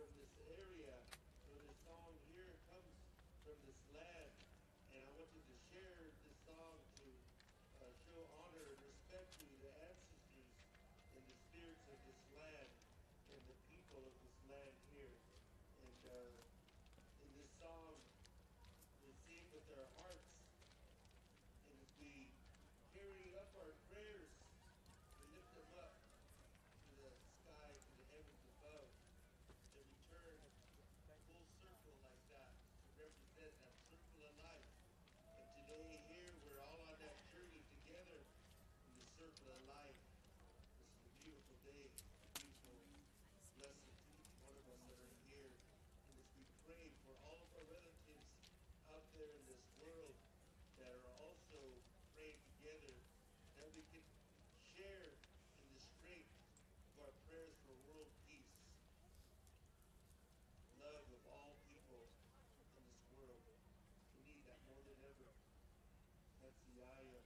from this area. So this song here comes from this land. And I wanted to share this song to show honor and respect to the ancestors and the spirits of this land and the people of this land here. And in this song, we sing with our hearts. And as we carry up our prayers, we lift them up to the sky, to the heavens above. They return full circle like that to represent that circle of life. And today here, we're all on that journey together in the circle of life. This is a beautiful day, beautiful blessing to each one of us that are here. And as we pray for all of our relatives out there in this world that are also praying together, that we can share in the strength of our prayers for world peace, love of all people in this world. We need that more than ever. That's the ayah.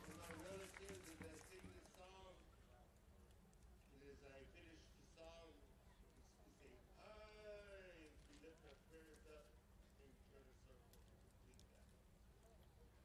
For my relatives, as I sing this song, and as I finish the song, we say, aye, we lift our prayers up and turn a circle to complete that.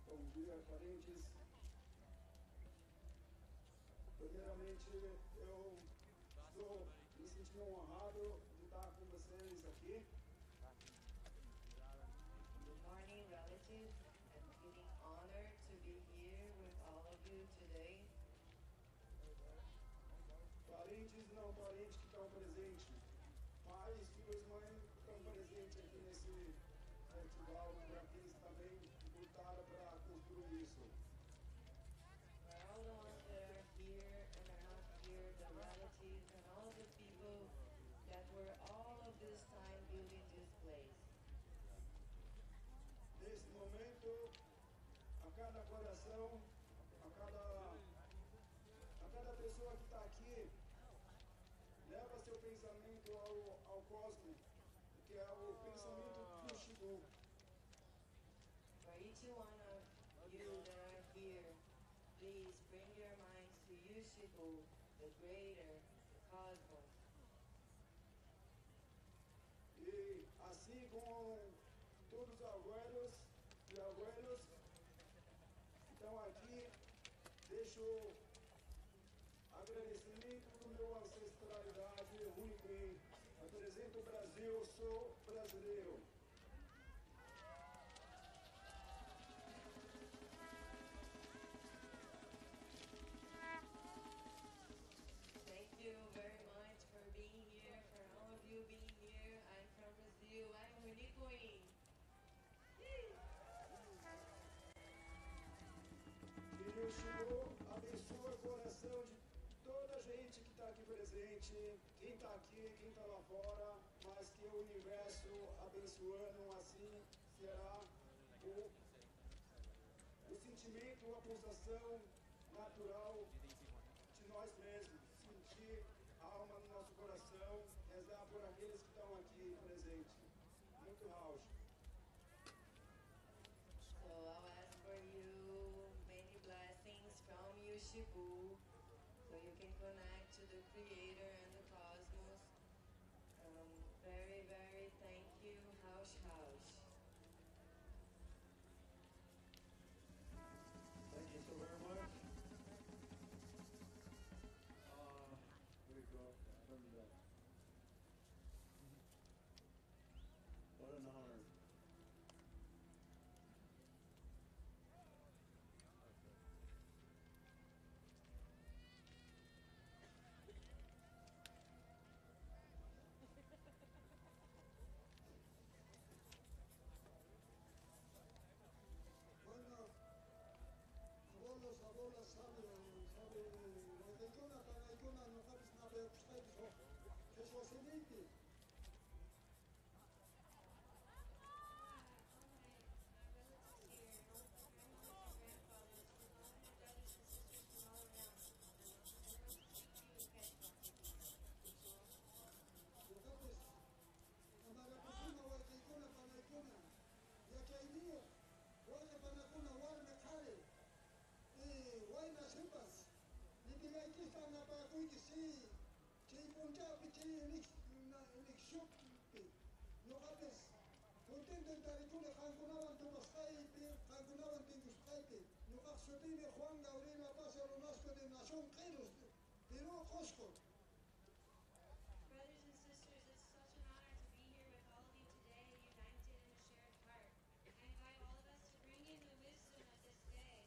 Bom dia, parentes. Primeiramente, eu estou me sentindo honrado de estar com vocês aqui. Good morning, relatives. I'm feeling honored to be here with all of you today. Parentes e não parentes que estão presentes. Pais, filhos, mães que estão presentes aqui Portugal, aqueles também lutaram para construir isso. For all the ones that are here and are not here, the relatives and all the people that were all of this time building this place. Nesse momento, a cada coração, a cada pessoa que está aqui, leva seu pensamento ao cosmos, que é o pensamento do Shibu. For each one of you that are here, please bring your minds to Yushibu, the greater, the cosmos. E assim como todos os abuelos e abuelos que estão aqui, deixo agradecimento do meu ancestralidade único e apresento o Brasil, sou brasileiro. Thank you very much for being here, for all of you being here. I'm from Brazil. I'm Unicoin. E o Senhor abençoe o coração de toda a gente que está aqui presente, quem está aqui, quem está lá fora, mas que o universo abençoando, assim será o sentimento, a pulsação natural de nós mesmos, sentir a alma no nosso coração, rezar por aqueles que estão aqui presentes. Muito raucho. So I'll ask for you many blessings from Yushibu so you can connect to the Creator and the cosmos. Very, very thank you. Haush, haush. Thank you so very much. Here we go. Turn it up. What an honor. Bueno, abuelos sabe, para icona no sabes nada, que es lo siguiente. Juan Gabriel La Paz Aeronasco de Nación Queiros, pero Costco. Brothers and sisters, it's such an honor to be here with all of you today, united in a shared heart. I invite all of us to bring in the wisdom of this day.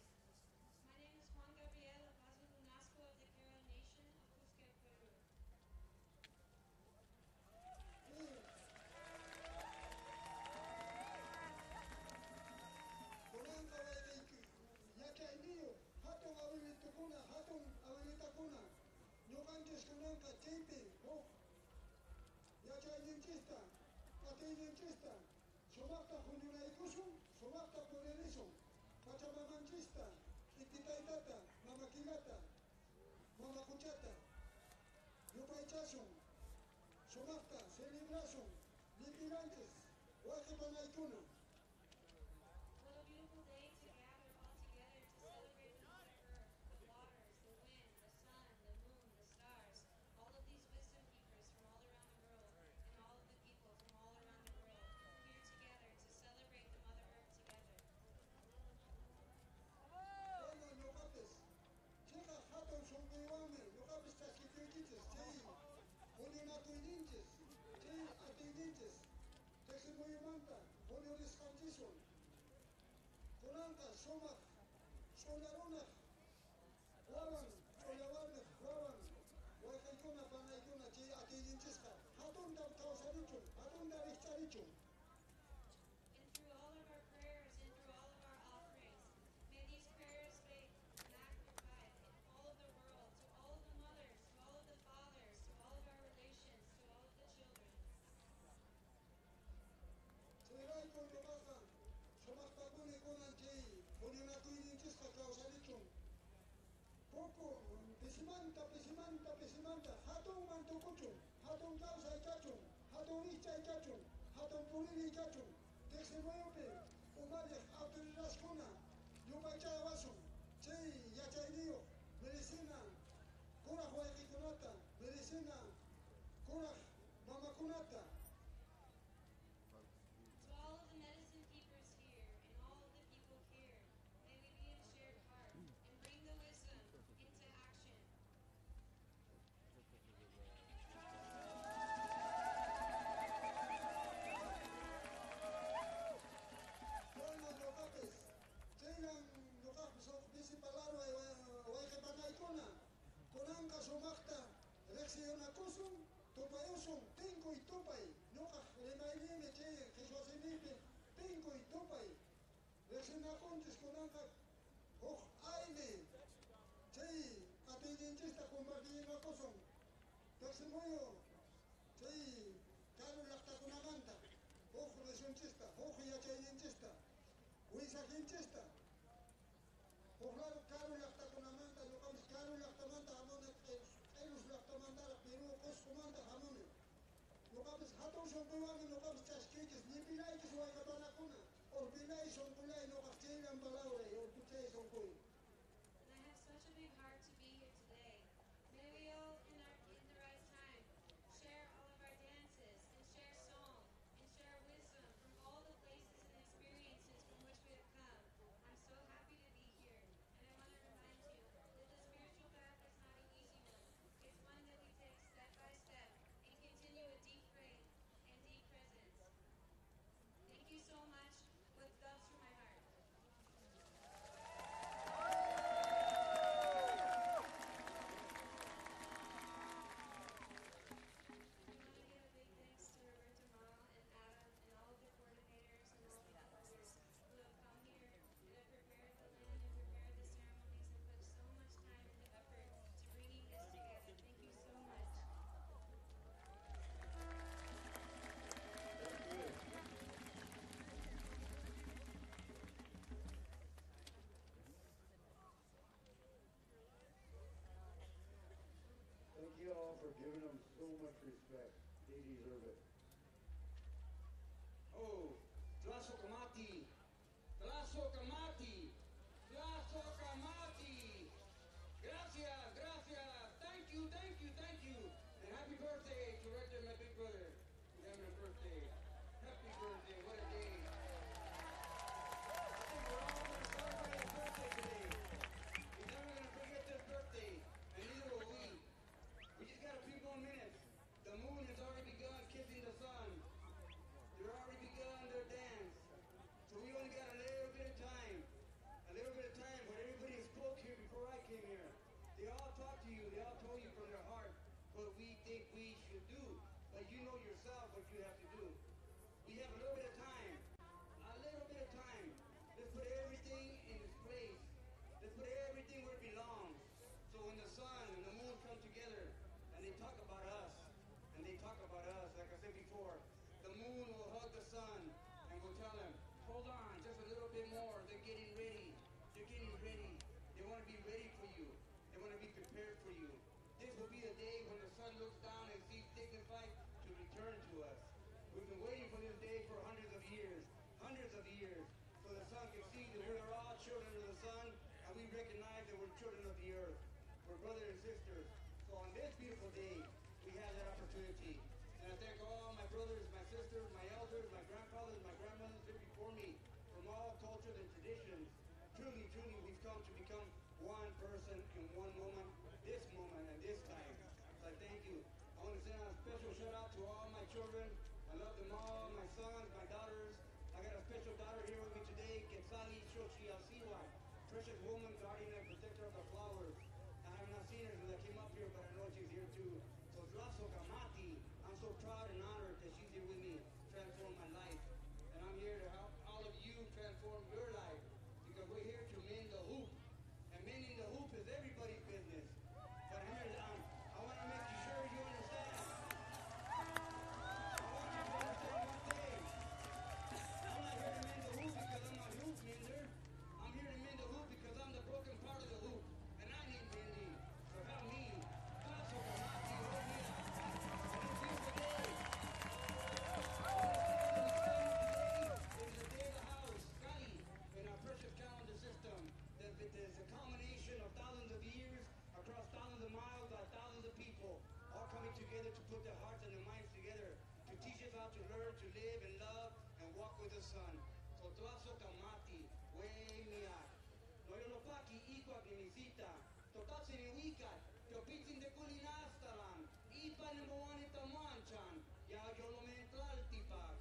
My name is Juan Gabriel La Paz Unasco of the Quero Nation of Cusco, Peru. Somata, celebração, litigantes, Wakipanaikuna. What a beautiful day to gather all together to celebrate the Mother Earth, the waters, the wind, the sun, the moon, the stars, all of these wisdom keepers from all around the world, and all of the people from all around the world, here together to celebrate the Mother Earth together. Bueno, Yokapes, Cheka Haton Shombiwame, Yokapes Taskikitis, Jay, Unionatuinches, Jay Atiniches, Tesimuyamanta, Unionis Condition, Kunanka, Somak, Solarona, Wawan, Olawan, Wawan, Wakaikuna, Panaikuna, Jay Atinicheska, Haton Dam Tausarichum, Haton Daricharichum. And through all causa lichun. Poco, pesimanta, hatun mantukuchun, hatun causa ichachun, hatun icha ichachun, hatun purili ichachun. Teximoyope, umale autoridad kuna, yupacha wasun, chei, yachaidio, medicina, cura huayquiconata, medicina, cura mamakunata. To all of the medicine keepers here and all of the people here, may we be in shared heart and bring the wisdom into action. Bueno, locapes, cheilan locapes, bisi palaro, huayquipanaikuna, kunanka sumakta, reaccionakusum, tupayusum, pinko y tupay, nuka, remailime, che, jesuasimipe, pinko y tupay, reaccionakuntis kunanka, aile, chei, apidinchista compartinakusum, teximoyo, chei, karu lakta kunamanta, reaccionchista, yachayinchista, huisakinchista, karu lakta kunamanta, locales, karu lakta manta, amone, elus lakta manta, Peru, Coscomanta, Hamone. Locales, hatun son buwami, locales, chasquiches, ni pilaikis, huaycapanacuna, or pilay son pulay, no castellan palabra, or puchay son puy. And I have such a big heart to be here today. May we all, in the right time, share all of our dances and share song and share wisdom from all the places and experiences from which we have come. I'm so happy to be here, and I want to remind you that the spiritual path is not an easy one. It's one that we take step by step and continue with deep faith and deep presence. Thank you so much with loves from my heart. We want to give a big thanks to Roberto Ma and Adam and all of the coordinators and all of the elders who have come here and have prepared the land and prepared the ceremonies and put so much time and effort to bringing this together. Thank you so much. Thank you all for giving them so much respect. They deserve it. Oh, Tlasokamati, Tlasokamati, Tlasokamati. Gracias, gracias. Thank you, thank you, thank you. And happy birthday to Rector, my big brother. He's having a birthday. Happy birthday, what a day. I think we're all going to celebrate his birthday today. He's never going to forget this birthday, and neither will we. We just got a few more minutes. The moon has already begun kissing the sun. They've already begun their dance. So we only got a little bit of time. A little bit of time, but everybody spoke here before I came here. They all talked to you. They all told you from their heart what we think we should do. But you know yourself what you have to do. We have a little bit of time. A little bit of time. Let's put everything in its place. Let's put everything where it belongs. So when the sun and the moon come together and they talk about us, like I said before, the moon will hug the sun and will tell him, hold on, just a little bit more. They're getting ready. They're getting ready. They want to be ready for you. They want to be prepared for you. This will be a day when the sun looks down and sees dignified to return to us. We've been waiting for this day for hundreds of years, so the sun can see that we're all children of the sun, and we recognize that we're children of the earth. We're brothers and sisters. So on this beautiful day, we have that opportunity. And I thank all my brothers, my sisters, my elders, my grandfathers, my grandmothers here before me, from all cultures and traditions. Truly, truly, we've come to become one person in one moment, and this time. So I thank you. I want to send a special shout out to all my children. I love them all, my sons, my daughters. I got a special daughter here with me today, Quetzali Xochi Alciwa, precious woman, guardian and protector of the flowers. I have not seen her since I came up here, but I know she's here too. So Tlaso Kamati, I'm so proud and honored that she's here with me, transform my life. And I'm here to help all of you transform your life, because we're here to mend the hoop. And mending the hoop is everybody's business. But I want to make sure you understand. I want you to understand one thing. I'm not here to mend the hoop because I'm a hoop mender. I'm here to mend the hoop because I'm the broken live and love and walk with the sun. So tlazo kamati, we miak. No yo no paki ikwa kimisita. Totatsi ni wikat. Topitin de kulinastalan. Ipa ni moani tamanchan. Ya yo no mental tipak.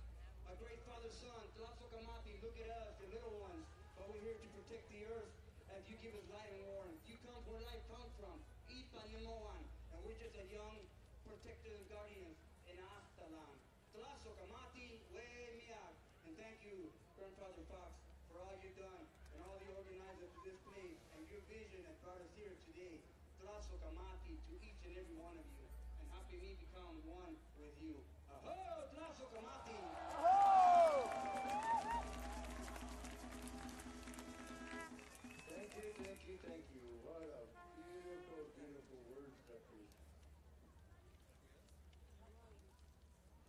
My great father's son, tlazo kamati, look at us, the little ones. But we're here to protect the earth as you give us light and warmth. You come where life comes from. Ipa ni moan. And we're just a young protectors and guardians in Astalan. Tlazo kamati, we miak. And thank you, Grandfather Fox, for all you've done and all the organizers of this place and your vision that brought us here today. Tlazo kamati to each and every one of you. And happy me become one with you. Aho, Tlazo kamati. Thank you, thank you, thank you. What a beautiful, beautiful words, Jeffrey.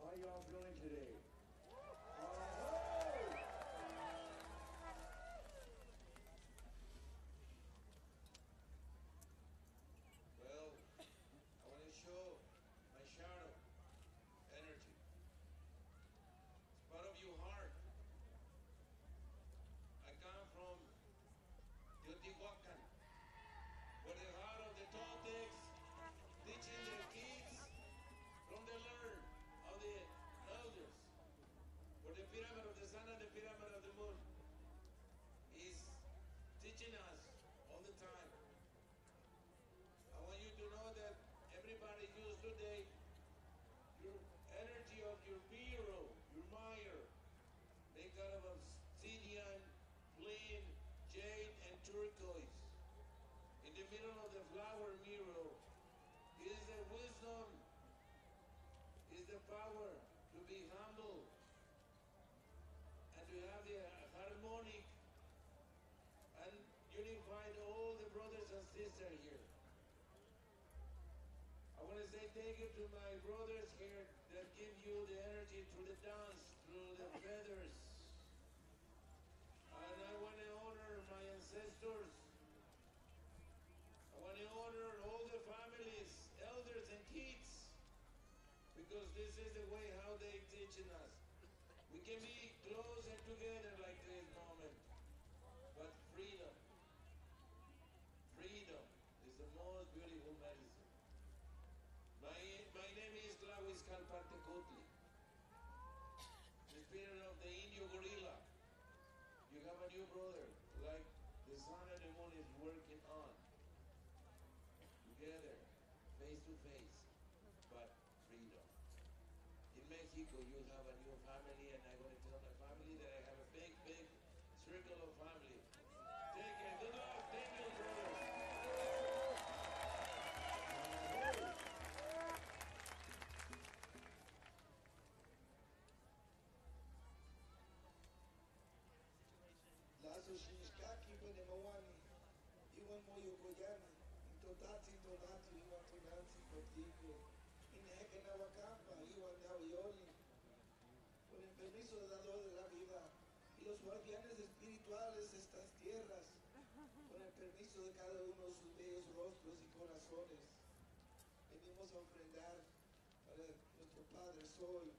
How y'all feeling today? Well, I want to show my shadow energy. It's part of your heart. I come from Teotihuacan, where the heart of the Toltecs teaching their kids from the learn of the elders, where the pyramid of the sun and the pyramid of the moon is teaching us all the time. I want you to know that everybody use today your energy of your bureau, your mire, made out of obsidian, flint, jade, and turquoise. In the middle of the flower mirror is the wisdom, is the power to be humble and to have the harmonic and unified all the brothers and sisters here. I want to say thank you to my brothers here that give you the energy through the dance, through the feathers. And I want to honor my ancestors. I want to honor all the families, elders and kids, because this is the way how they teaching us. We can be close and together like this moment, but freedom is the most beautiful medicine. My name is Tlahuizcalpantecutli, the spirit of the Indio gorilla. You have a new brother, like the sun and the moon is working on. Together, face to face, but freedom. In Mexico, you have a new family, and I'm going to tell my family that I have a big, big circle of family. Take care. Good luck. Thank you, brothers. Lazo shishkaki bene mawani, iwan moyo koyana, todati, iwan tonati contigo, inheke na wakampa, iwan nauyoli, con el permiso del dador de la vida y los guardianes espirituales de estas tierras, con el permiso de cada uno de sus bellos rostros y corazones, venimos a ofrendar para nuestro Padre Sol.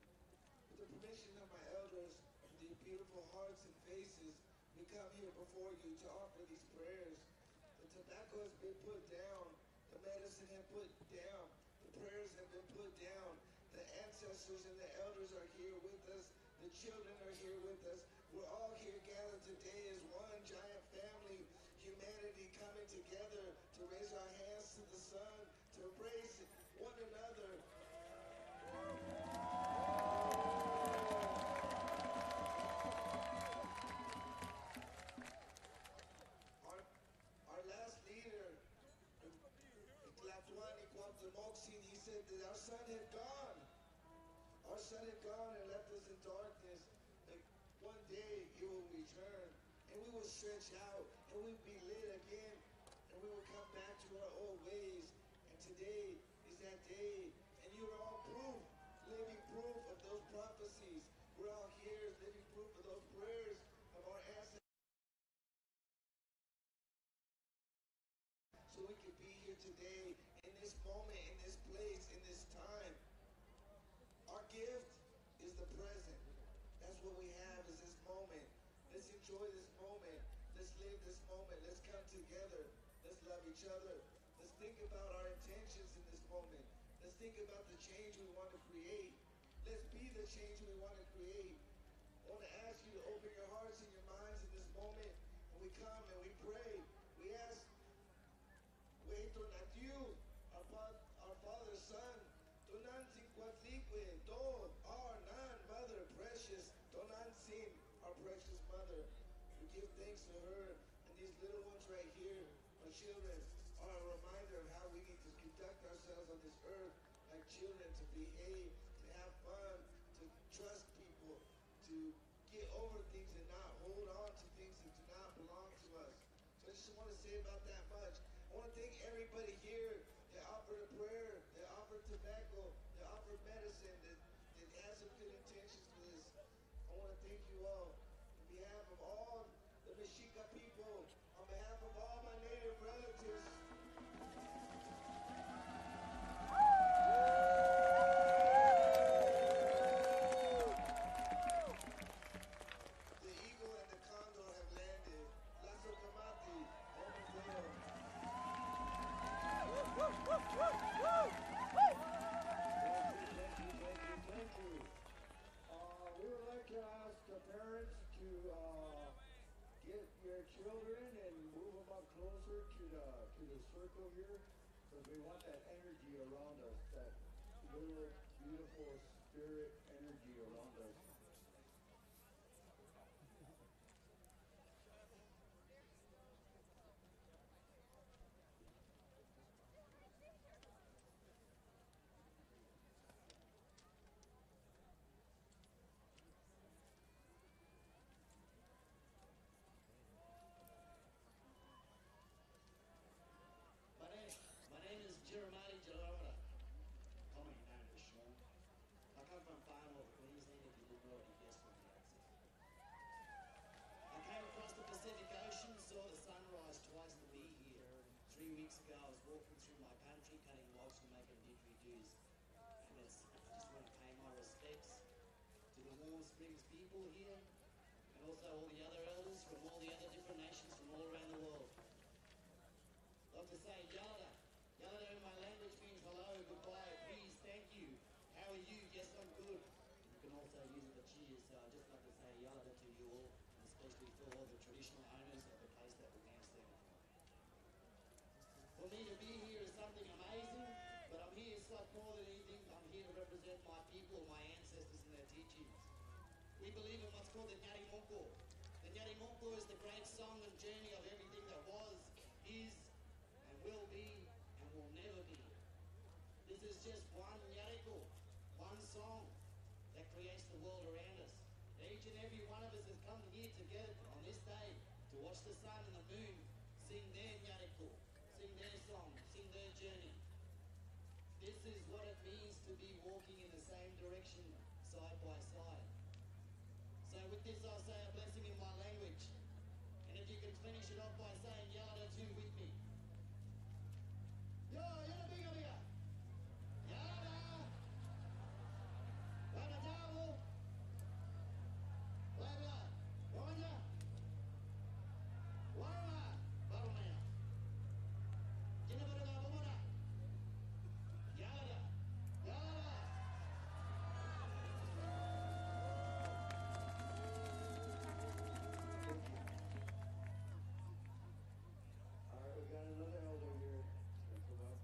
With the permission of my elders, with their beautiful hearts and faces, we come here before you to offer these prayers. The tobacco has been put down, the medicine has been put down, the prayers have been put down. The ancestors and the elders are here with us. The children are here with us. We're all here gathered today as one giant family, humanity coming together to raise our hands to the sun, to embrace one another. Our last leader, Tlatuani Cuauhtemoc, he said that our sun had gone. Our sun had gone and left us in darkness. Like one day he will return and we will stretch out and we will be lit again and we will come back to our old ways. And today is that day. And you are all proof, living proof of those prophecies. We're all here living proof of those prayers of our ancestors. So we can be here today in this moment, in this place, in this time. Our gift is the present. what we have is this moment. Let's enjoy this moment. Let's live this moment. Let's come together. Let's love each other. Let's think about our intentions in this moment. Let's think about the change we want to create. Let's be the change we want to create. I want to ask you to open your hearts and your minds in this moment. And we come and we pray. We ask, wait on you, our Father, Son, Donan sin Quatlique, Do, our Nan, Mother, precious, Donan sin, our precious Mother. We give thanks to her. And these little ones right here, our children, are a reminder of how we need to conduct ourselves on this earth like children, to behave, to have fun, to trust people, to get over things and not hold on to things that do not belong to us. So I just want to say about that much. I want to thank everybody here that offered a prayer, that offered tobacco, that offered medicine, that has some good intentions for this. I want to thank you all. On behalf of all the Mexica people, on behalf of all my native relatives, the eagle and the condor have landed. La Socamati, Omadeo. Thank you. We would like to ask the parents to get your children and move them up closer to the circle here, because we want that energy around us, that little beautiful spirit energy around us. My name is Jeremiah Jalora, commonly known as Sean. I come from far north Queensland, if you didn't already guess from the accent. I came across the Pacific Ocean, saw the sunrise twice to be here. 3 weeks ago I was walking through my country, cutting logs and making didgeridoos. And I just want to pay my respects to the Warm Springs people here, and also all the other elders from all the other different nations from all around the world. I'd like to say Yalada. Yalada in my language means hello, goodbye, please, thank you. How are you? Yes, I'm good. You can also use it for cheers, so I'd just like to say Yalada to you all, and especially for all the traditional owners of the place that we're now standing on. For me to be here is something amazing, but I'm here, it's like more than anything, I'm here to represent my people, my ancestors and their teachings. We believe in what's called the Nyarimonko. The Nyarimonko is the great song and journey of everything that was, is, and will be, and will never be. This is just one Nyariko, one song that creates the world around us. Each and every one of us has come here together on this day to watch the sun and the moon sing their Nyariko, sing their song, sing their journey. This is what it means to be walking in the same direction, side by side. So with this I'll say a blessing in my language. And if you can finish it off by saying Yalada too with me. Yo, yada biga biga. Yalada. Wada jawo. Wada. Wada. Wada. Barumaya. Jina baraga bumana. Yalada. Yalada. All right, we got another elder here. Let's come up.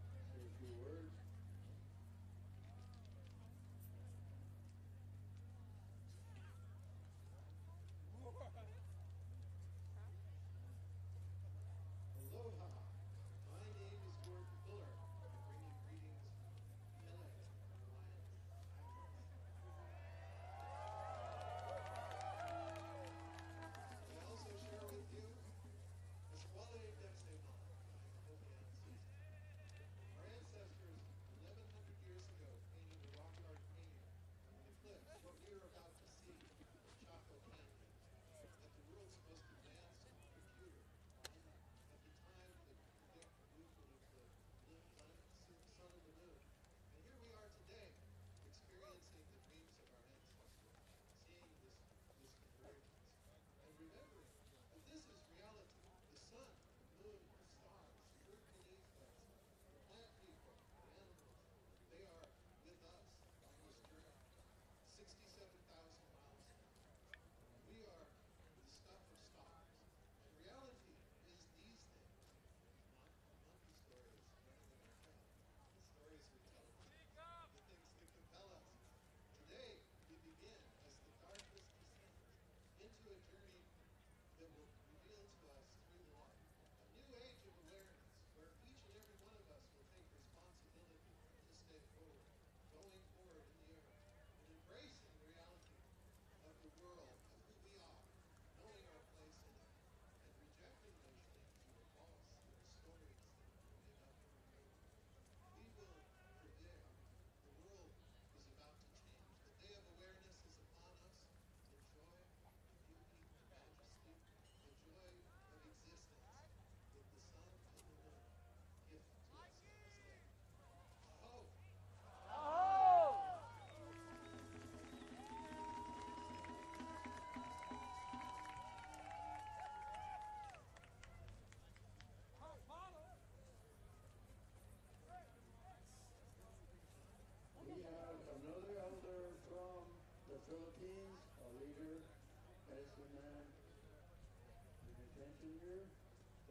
attention here.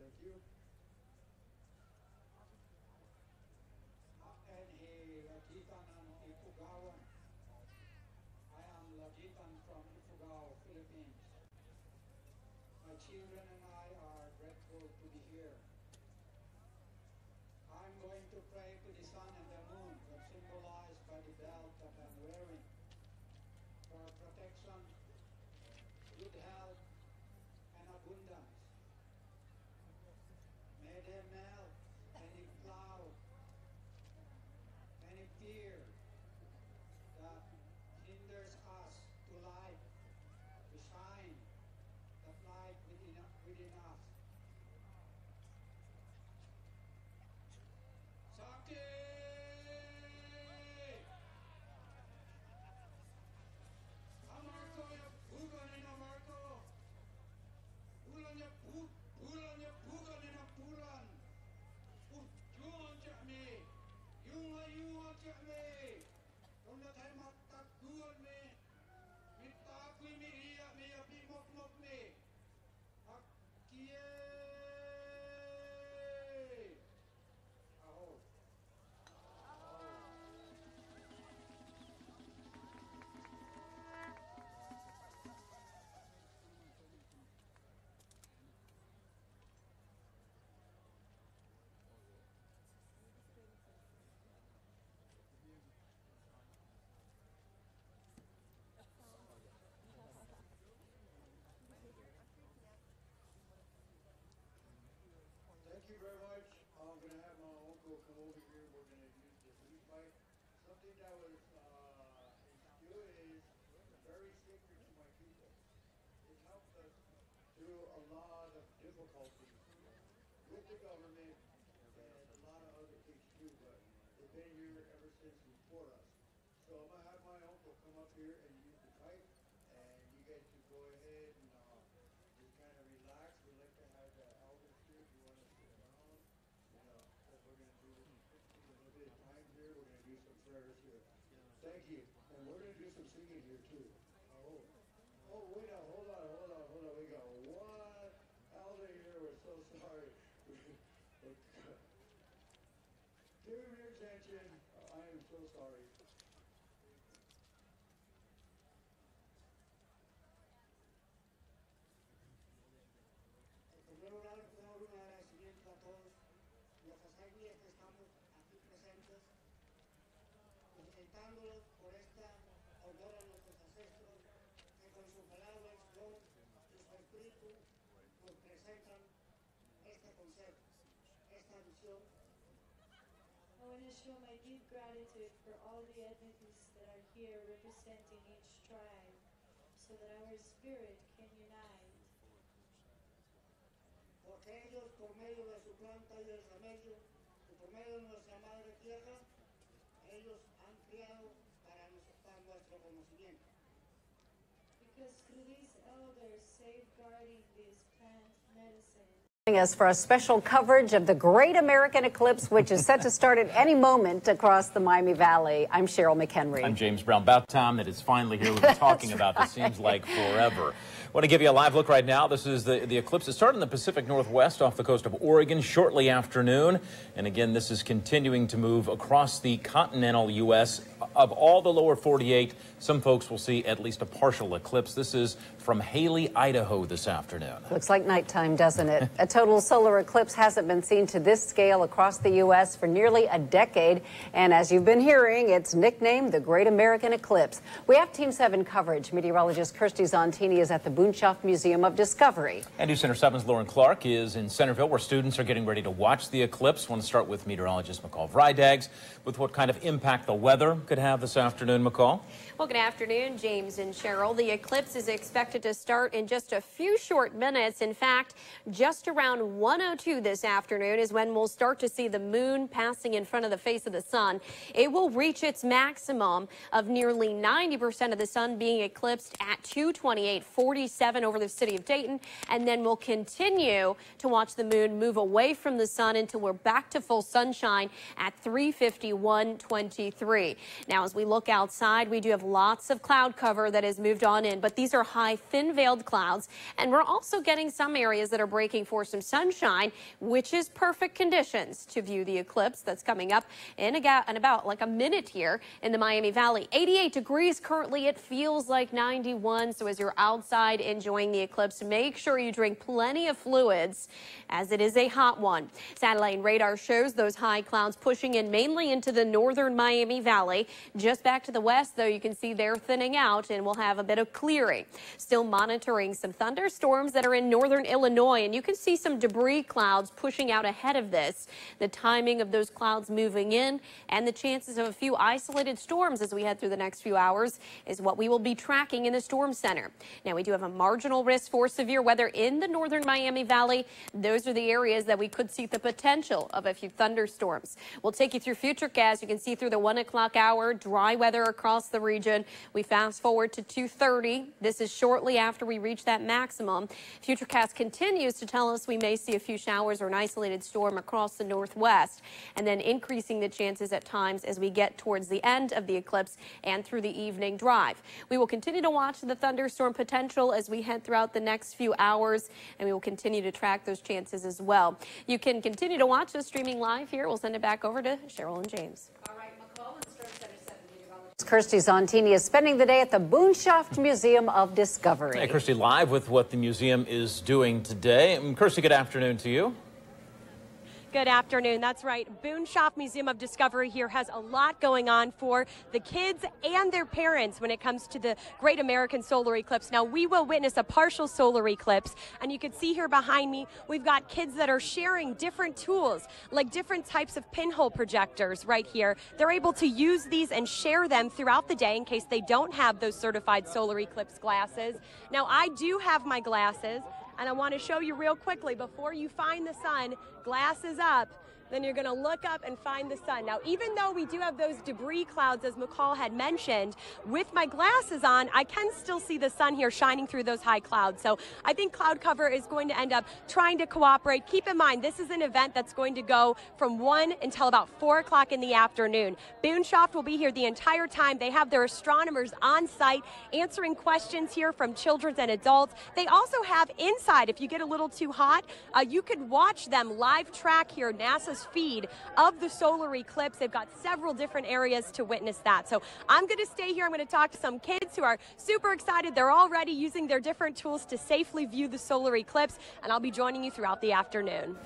Thank you. And he Lagitan and Ifugawan. I am Lagitan from Ifugao, Philippines. My children and I are grateful to be here. I'm going to pray to the sun and the moon, that's symbolized by the belt that I'm wearing, for protection, good health, and abundance. May they melt any cloud, any fear that hinders us to light, to shine, that light within us. Saki! Amarko ya bukan ina Marco. Bulan ya bukan ina bulan. Juan cakme. Yunga cakme. Kona thay matak duan me. Mitakui mi iya me ya pi mok me. Hakie. Aho. Thank you very much. I'm going to have my uncle come over here. We're going to use the leaf pipe. Something that was instilled is very sacred to my people. It helped us through a lot of difficulties with the government and a lot of other things too, but they've been here ever since before us. So I'm going to have my uncle come up here and use the pipe, and you guys can go ahead and just kind of relax. We like to have the elders here if you want to sit around. You know, what we're going to do is a little bit of time here. We're going to do some prayers here. Thank you. And we're going to do some singing here too. Oh, wait a, hold on. We got one elder here. We're so sorry. Give him your attention. I am so sorry. Primero un agradecimiento a todos los SkyWitness que estamos aquí presentes, felicitándolos por esta honor a nuestros ancestros que con su palabra, su voz y su espíritu nos presentan este concepto, esta visión. I want to show my deep gratitude for all the Adventists that are here representing each tribe so that our spirit can unite. Porque ellos, por medio de su planta y del remedio, y por medio de nuestra madre tierra, ellos han criado para nuestro conocimiento. Because through these elders safeguarding this plant medicine. Us for a special coverage of the Great American Eclipse, which is set to start at any moment across the Miami Valley. I'm Cheryl McHenry. I'm James Brown. About time that it's finally here. We've been talking about this. Seems like forever. I want to give you a live look right now. This is the eclipse. It started in the Pacific Northwest off the coast of Oregon shortly after noon. And again, this is continuing to move across the continental U.S. Of all the lower 48, some folks will see at least a partial eclipse. This is from Haley, Idaho this afternoon. Looks like nighttime, doesn't it? A total solar eclipse hasn't been seen to this scale across the U.S. for nearly a decade. And as you've been hearing, it's nicknamed the Great American Eclipse. We have Team 7 coverage. Meteorologist Kirsty Zontini is at the Boonshoff Museum of Discovery. And NewsCenter 7's Lauren Clark is in Centerville, where students are getting ready to watch the eclipse. I want to start with meteorologist McCall Vrydags with what kind of impact the weather could have this afternoon, McCall. Well, good afternoon, James and Cheryl. The eclipse is expected to start in just a few short minutes. In fact, just around around 1:02 this afternoon is when we'll start to see the moon passing in front of the face of the sun. It will reach its maximum of nearly 90% of the sun being eclipsed at 2:28:47 over the city of Dayton, and then we'll continue to watch the moon move away from the sun until we're back to full sunshine at 3:51:23. Now, as we look outside, we do have lots of cloud cover that has moved on in, but these are high, thin-veiled clouds, and we're also getting some areas that are breaking for some sunshine, which is perfect conditions to view the eclipse that's coming up in about like a minute here in the Miami Valley. 88 degrees currently. It feels like 91, so as you're outside enjoying the eclipse, make sure you drink plenty of fluids, as it is a hot one. Satellite radar shows those high clouds pushing in mainly into the northern Miami Valley. Just back to the west, though, you can see they're thinning out, and we'll have a bit of clearing. Still monitoring some thunderstorms that are in northern Illinois, and you can see some debris clouds pushing out ahead of this. The timing of those clouds moving in and the chances of a few isolated storms as we head through the next few hours is what we will be tracking in the storm center. Now, we do have a marginal risk for severe weather in the northern Miami Valley. Those are the areas that we could see the potential of a few thunderstorms. We'll take you through Futurecast. You can see through the 1 o'clock hour, dry weather across the region. We fast forward to 2:30. This is shortly after we reach that maximum. Futurecast continues to tell us we may see a few showers or an isolated storm across the northwest, and then increasing the chances at times as we get towards the end of the eclipse and through the evening drive. We will continue to watch the thunderstorm potential as we head throughout the next few hours, and we will continue to track those chances as well. You can continue to watch us streaming live here. We'll send it back over to Cheryl and James. All right, McCall and Kirsty Zontini is spending the day at the Boonshoft Museum of Discovery. Hey, Kirsty, live with what the museum is doing today. Kirsty, good afternoon to you. Good afternoon. That's right. Boonshoft Museum of Discovery here has a lot going on for the kids and their parents when it comes to the Great American Solar Eclipse. Now, we will witness a partial solar eclipse, and you can see here behind me, we've got kids that are sharing different tools, like different types of pinhole projectors right here. They're able to use these and share them throughout the day in case they don't have those certified solar eclipse glasses. Now, I do have my glasses, and I want to show you real quickly before you find the sun, glasses up, then you're going to look up and find the sun. Now, even though we do have those debris clouds, as McCall had mentioned, with my glasses on, I can still see the sun here shining through those high clouds. So I think cloud cover is going to end up trying to cooperate. Keep in mind, this is an event that's going to go from 1 until about 4 o'clock in the afternoon. Boonshoft will be here the entire time. They have their astronomers on site answering questions here from children and adults. They also have inside, if you get a little too hot, you could watch them live track here NASA's feed of the solar eclipse. They've got several different areas to witness that. So I'm going to stay here. I'm going to talk to some kids who are super excited. They're already using their different tools to safely view the solar eclipse, and I'll be joining you throughout the afternoon.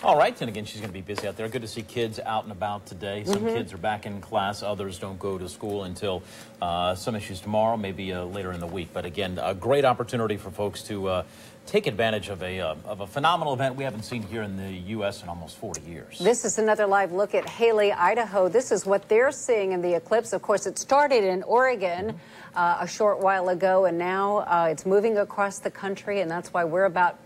All right, and again, she's going to be busy out there. Good to see kids out and about today. Some kids are back in class. Others don't go to school until some issues tomorrow, maybe later in the week. But again, a great opportunity for folks to take advantage of a phenomenal event we haven't seen here in the U.S. in almost 40 years. This is another live look at Haley, Idaho. This is what they're seeing in the eclipse. Of course, it started in Oregon a short while ago, and now it's moving across the country, and that's why we're about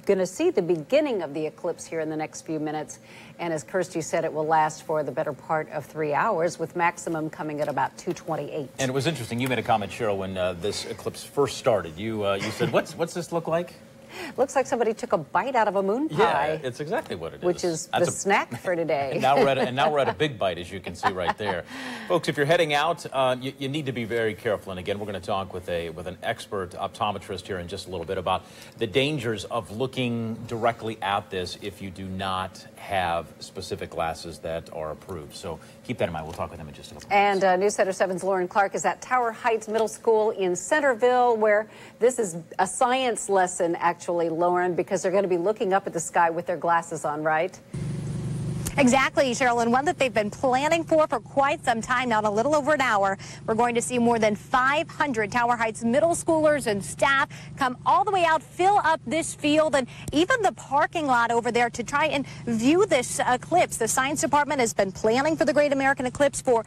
going to see the beginning of the eclipse here in the next few minutes. And as Kirsty said, it will last for the better part of 3 hours, with maximum coming at about 2:28. And it was interesting. You made a comment, Cheryl, when this eclipse first started. You said, "What's this look like?" Looks like somebody took a bite out of a moon pie. Yeah, it's exactly what it is. Which is the snack for today. And now we're at a big bite, as you can see right there. Folks, if you're heading out, you need to be very careful. And again, we're going to talk with an expert optometrist here in just a little bit about the dangers of looking directly at this if you do not have specific glasses that are approved. So keep that in mind. We'll talk with them in just a couple minutes. And NewsCenter 7's Lauren Clark is at Tower Heights Middle School in Centerville, where this is a science lesson, actually, Lauren, because they're going to be looking up at the sky with their glasses on, right? Exactly, Cheryl, and one that they've been planning for quite some time now, in a little over an hour. We're going to see more than 500 Tower Heights middle schoolers and staff come all the way out, fill up this field and even the parking lot over there to try and view this eclipse. The science department has been planning for the Great American Eclipse for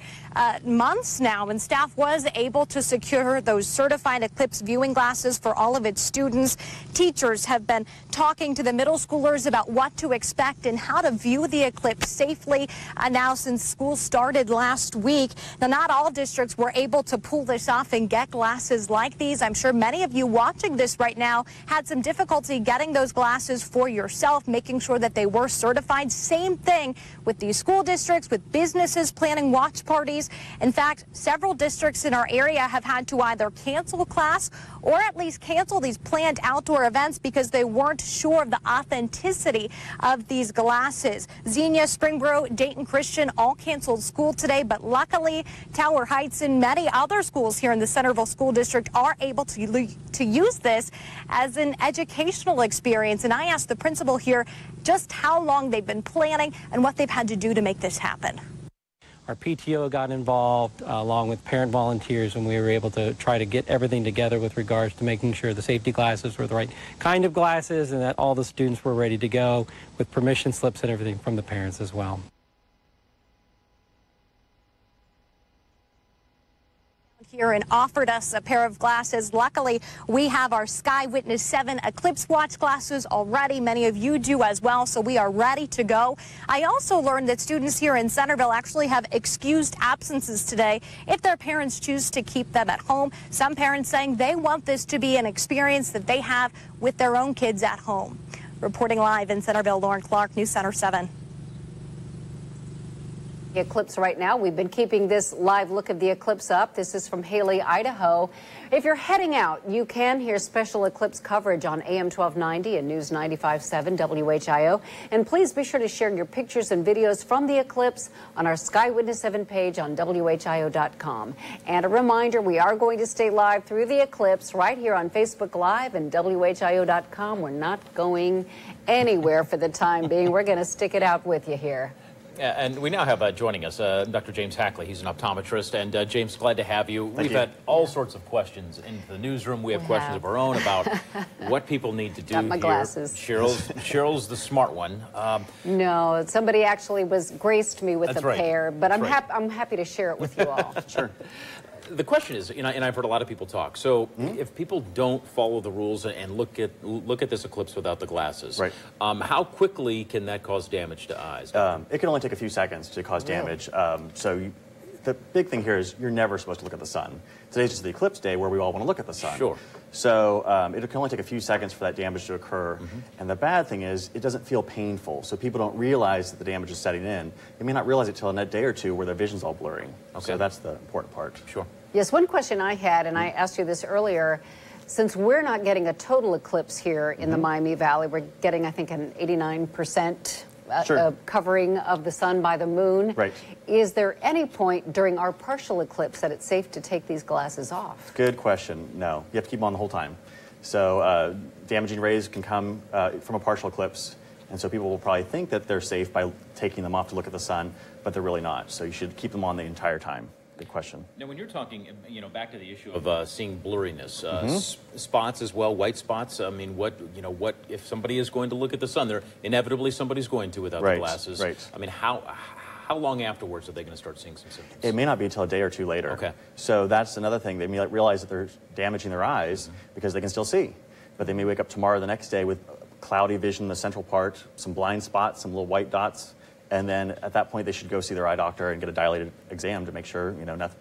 months now, and staff was able to secure those certified eclipse viewing glasses for all of its students. Teachers have been talking to the middle schoolers about what to expect and how to view the eclipse safely now since school started last week. Now, not all districts were able to pull this off and get glasses like these. I'm sure many of you watching this right now had some difficulty getting those glasses for yourself, making sure that they were certified. Same thing with these school districts, with businesses planning watch parties. In fact, several districts in our area have had to either cancel class or at least cancel these planned outdoor events because they weren't sure of the authenticity of these glasses. Xenia, Springboro, Dayton Christian all canceled school today, but luckily Tower Heights and many other schools here in the Centerville School District are able to use this as an educational experience. And I asked the principal here just how long they've been planning and what they've had to do to make this happen. Our PTO got involved along with parent volunteers, and we were able to try to get everything together with regards to making sure the safety glasses were the right kind of glasses and that all the students were ready to go with permission slips and everything from the parents as well. Here and offered us a pair of glasses. Luckily, we have our SkyWitness7 Eclipse Watch glasses already. Many of you do as well, so we are ready to go. I also learned that students here in Centerville actually have excused absences today if their parents choose to keep them at home. Some parents saying they want this to be an experience that they have with their own kids at home. Reporting live in Centerville, Lauren Clark, NewsCenter 7. The eclipse right now. We've been keeping this live look of the eclipse up. This is from Haley, Idaho. If you're heading out, you can hear special eclipse coverage on AM 1290 and News 95.7 WHIO. And please be sure to share your pictures and videos from the eclipse on our SkyWitness7 page on WHIO.com. And a reminder, we are going to stay live through the eclipse right here on Facebook Live and WHIO.com. We're not going anywhere for the time being. We're going to stick it out with you here. And we now have joining us Dr. James Hackley. He's an optometrist. And James, glad to have you. We've had all sorts of questions in the newsroom. We have questions of our own about what people need to do Got my here. glasses. Cheryl's the smart one. No, somebody actually graced me with a pair, but I'm happy to share it with you all. Sure. The question is, and I've heard a lot of people talk. So, if people don't follow the rules and look at this eclipse without the glasses, right? How quickly can that cause damage to eyes? It can only take a few seconds to cause damage. The big thing here is you're never supposed to look at the sun. Today's just the eclipse day where we all want to look at the sun. Sure. So it can only take a few seconds for that damage to occur. And the bad thing is it doesn't feel painful. So people don't realize that the damage is setting in. They may not realize it till a day or two where their vision's all blurry. Okay. So that's the important part. Sure. Yes, one question I had, and I asked you this earlier, since we're not getting a total eclipse here in the Miami Valley, we're getting, I think, an 89% covering of the sun by the moon. Right. Is there any point during our partial eclipse that it's safe to take these glasses off? Good question. No. You have to keep them on the whole time. So damaging rays can come from a partial eclipse, and so people will probably think that they're safe by taking them off to look at the sun, but they're really not. So you should keep them on the entire time. Good question. Now, when you're talking, back to the issue of seeing blurriness, spots as well, white spots. I mean, what if somebody is going to look at the sun? There inevitably somebody's going to without the glasses. Right. I mean, how long afterwards are they going to start seeing some symptoms? It may not be until a day or two later. Okay. So that's another thing. They may realize that they're damaging their eyes because they can still see, but they may wake up tomorrow or the next day with cloudy vision in the central part, some blind spots, some little white dots. And then at that point, they should go see their eye doctor and get a dilated exam to make sure,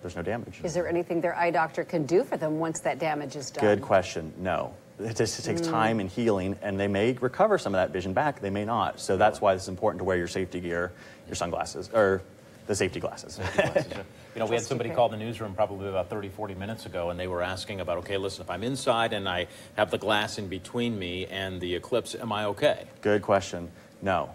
there's no damage. Is there anything their eye doctor can do for them once that damage is done? Good question. No. It just takes time and healing, and they may recover some of that vision back. They may not. So that's why it's important to wear your safety gear, your sunglasses, or the safety glasses. We had somebody call the newsroom probably about 30, 40 minutes ago, and they were asking about, okay, listen, if I'm inside and I have the glass in between me and the eclipse, am I okay? Good question. No.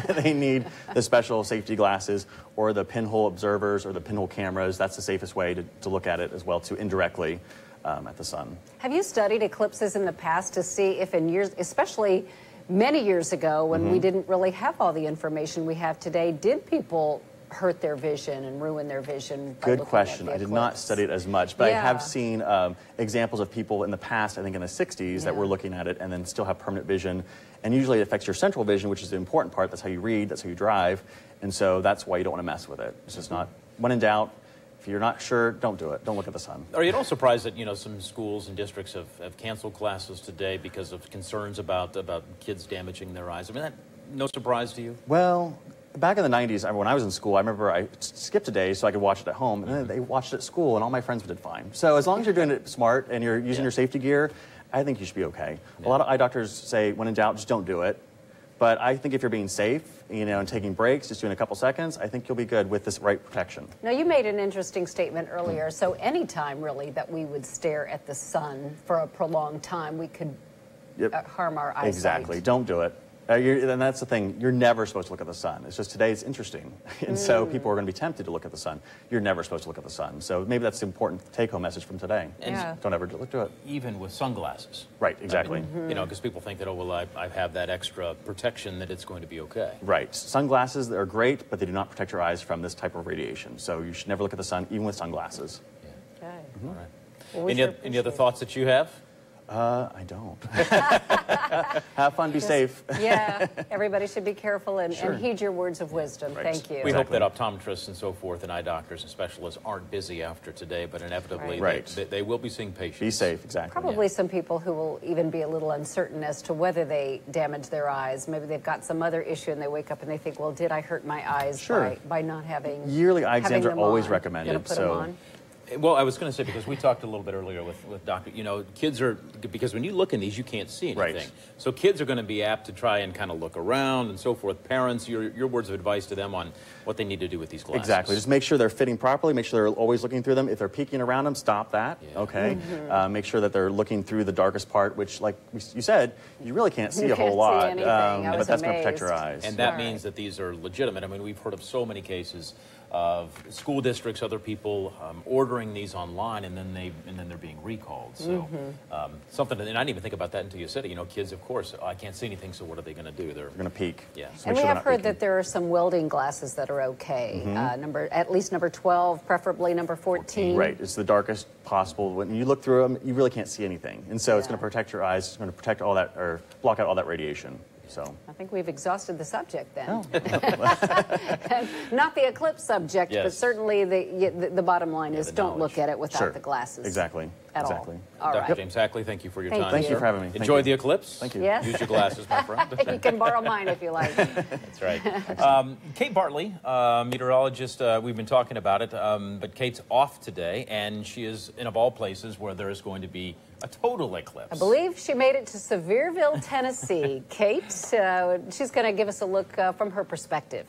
They need the special safety glasses or the pinhole observers or the pinhole cameras. That's the safest way to look at it as well, to indirectly at the sun. Have you studied eclipses in the past to see if in years, especially many years ago when we didn't really have all the information we have today, did people hurt their vision and ruin their vision by Good looking question. at the I did not eclipse? study it as much, but I Yeah. have seen examples of people in the past, I think in the 60s, that were looking at it and then still have permanent vision. And usually it affects your central vision, which is the important part. That's how you read, that's how you drive. And so that's why you don't want to mess with it. It's just not, when in doubt, if you're not sure, don't do it. Don't look at the sun. Are you at all surprised that, you know, some schools and districts have canceled classes today because of concerns about kids damaging their eyes? I mean, that no surprise to you? Well, back in the 90s, when I was in school, I remember I skipped a day so I could watch it at home, and then they watched it at school, and all my friends did fine. So as long as you're doing it smart and you're using your safety gear, I think you should be okay. A lot of eye doctors say, when in doubt, just don't do it. But I think if you're being safe, you know, and taking breaks, just doing a couple seconds, I think you'll be good with this right protection. Now, you made an interesting statement earlier. So any time, really, that we would stare at the sun for a prolonged time, we could harm our eyesight. Exactly. Don't do it. And that's the thing. You're never supposed to look at the sun. It's just today it's interesting. And so people are going to be tempted to look at the sun. You're never supposed to look at the sun. So maybe that's the important take-home message from today. And don't ever look to it. Even with sunglasses. Right, exactly. I mean, you know, because people think that, oh, well, I have that extra protection that it's going to be okay. Right. Sunglasses are great, but they do not protect your eyes from this type of radiation. So you should never look at the sun, even with sunglasses. Okay. All right. Well, any other thoughts that you have? I don't. Have fun, be safe. Yeah, everybody should be careful and heed your words of wisdom. Right. Thank you. We hope that optometrists and so forth and eye doctors and specialists aren't busy after today, but inevitably they will be seeing patients. Be safe, exactly. Probably some people who will even be a little uncertain as to whether they damage their eyes. Maybe they've got some other issue and they wake up and they think, well, did I hurt my eyes by not having Yearly eye exams are always on? recommended. Gonna put them on? Well, I was going to say, because we talked a little bit earlier with Dr. You know, kids are, because when you look in these, you can't see anything. Right. So kids are going to be apt to try and kind of look around and so forth. Parents, your words of advice to them on what they need to do with these glasses. Exactly. Just make sure they're fitting properly. Make sure they're always looking through them. If they're peeking around them, stop that. Yeah. Okay. Make sure that they're looking through the darkest part, which, like you said, you really can't see a whole lot. But that's going to protect your eyes. And that means that these are legitimate. I mean, we've heard of so many cases of school districts, other people ordering these online, and then they're being recalled. So something, and I didn't even think about that until you said it. You know, kids, of course, I can't see anything. So what are they going to do? They're going to peek. Yeah. So and we have heard that there are some welding glasses that are okay. At least number 12, preferably number 14. Right. It's the darkest possible. When you look through them, you really can't see anything, and so it's going to protect your eyes. It's going to protect all that, or block out all that radiation. So I think we've exhausted the subject then. Not the eclipse subject, but certainly the bottom line is don't look at it without the glasses. Exactly. At all. Dr. James Hackley, thank you for your time. Thank you for having me. Enjoy the eclipse. Thank you. Yes. Use your glasses, my friend. You can borrow mine if you like. That's right. Kate Bartley, meteorologist, we've been talking about it, but Kate's off today, and she is in, of all places, where there is going to be a total eclipse. I believe she made it to Sevierville, Tennessee. Kate, she's going to give us a look from her perspective.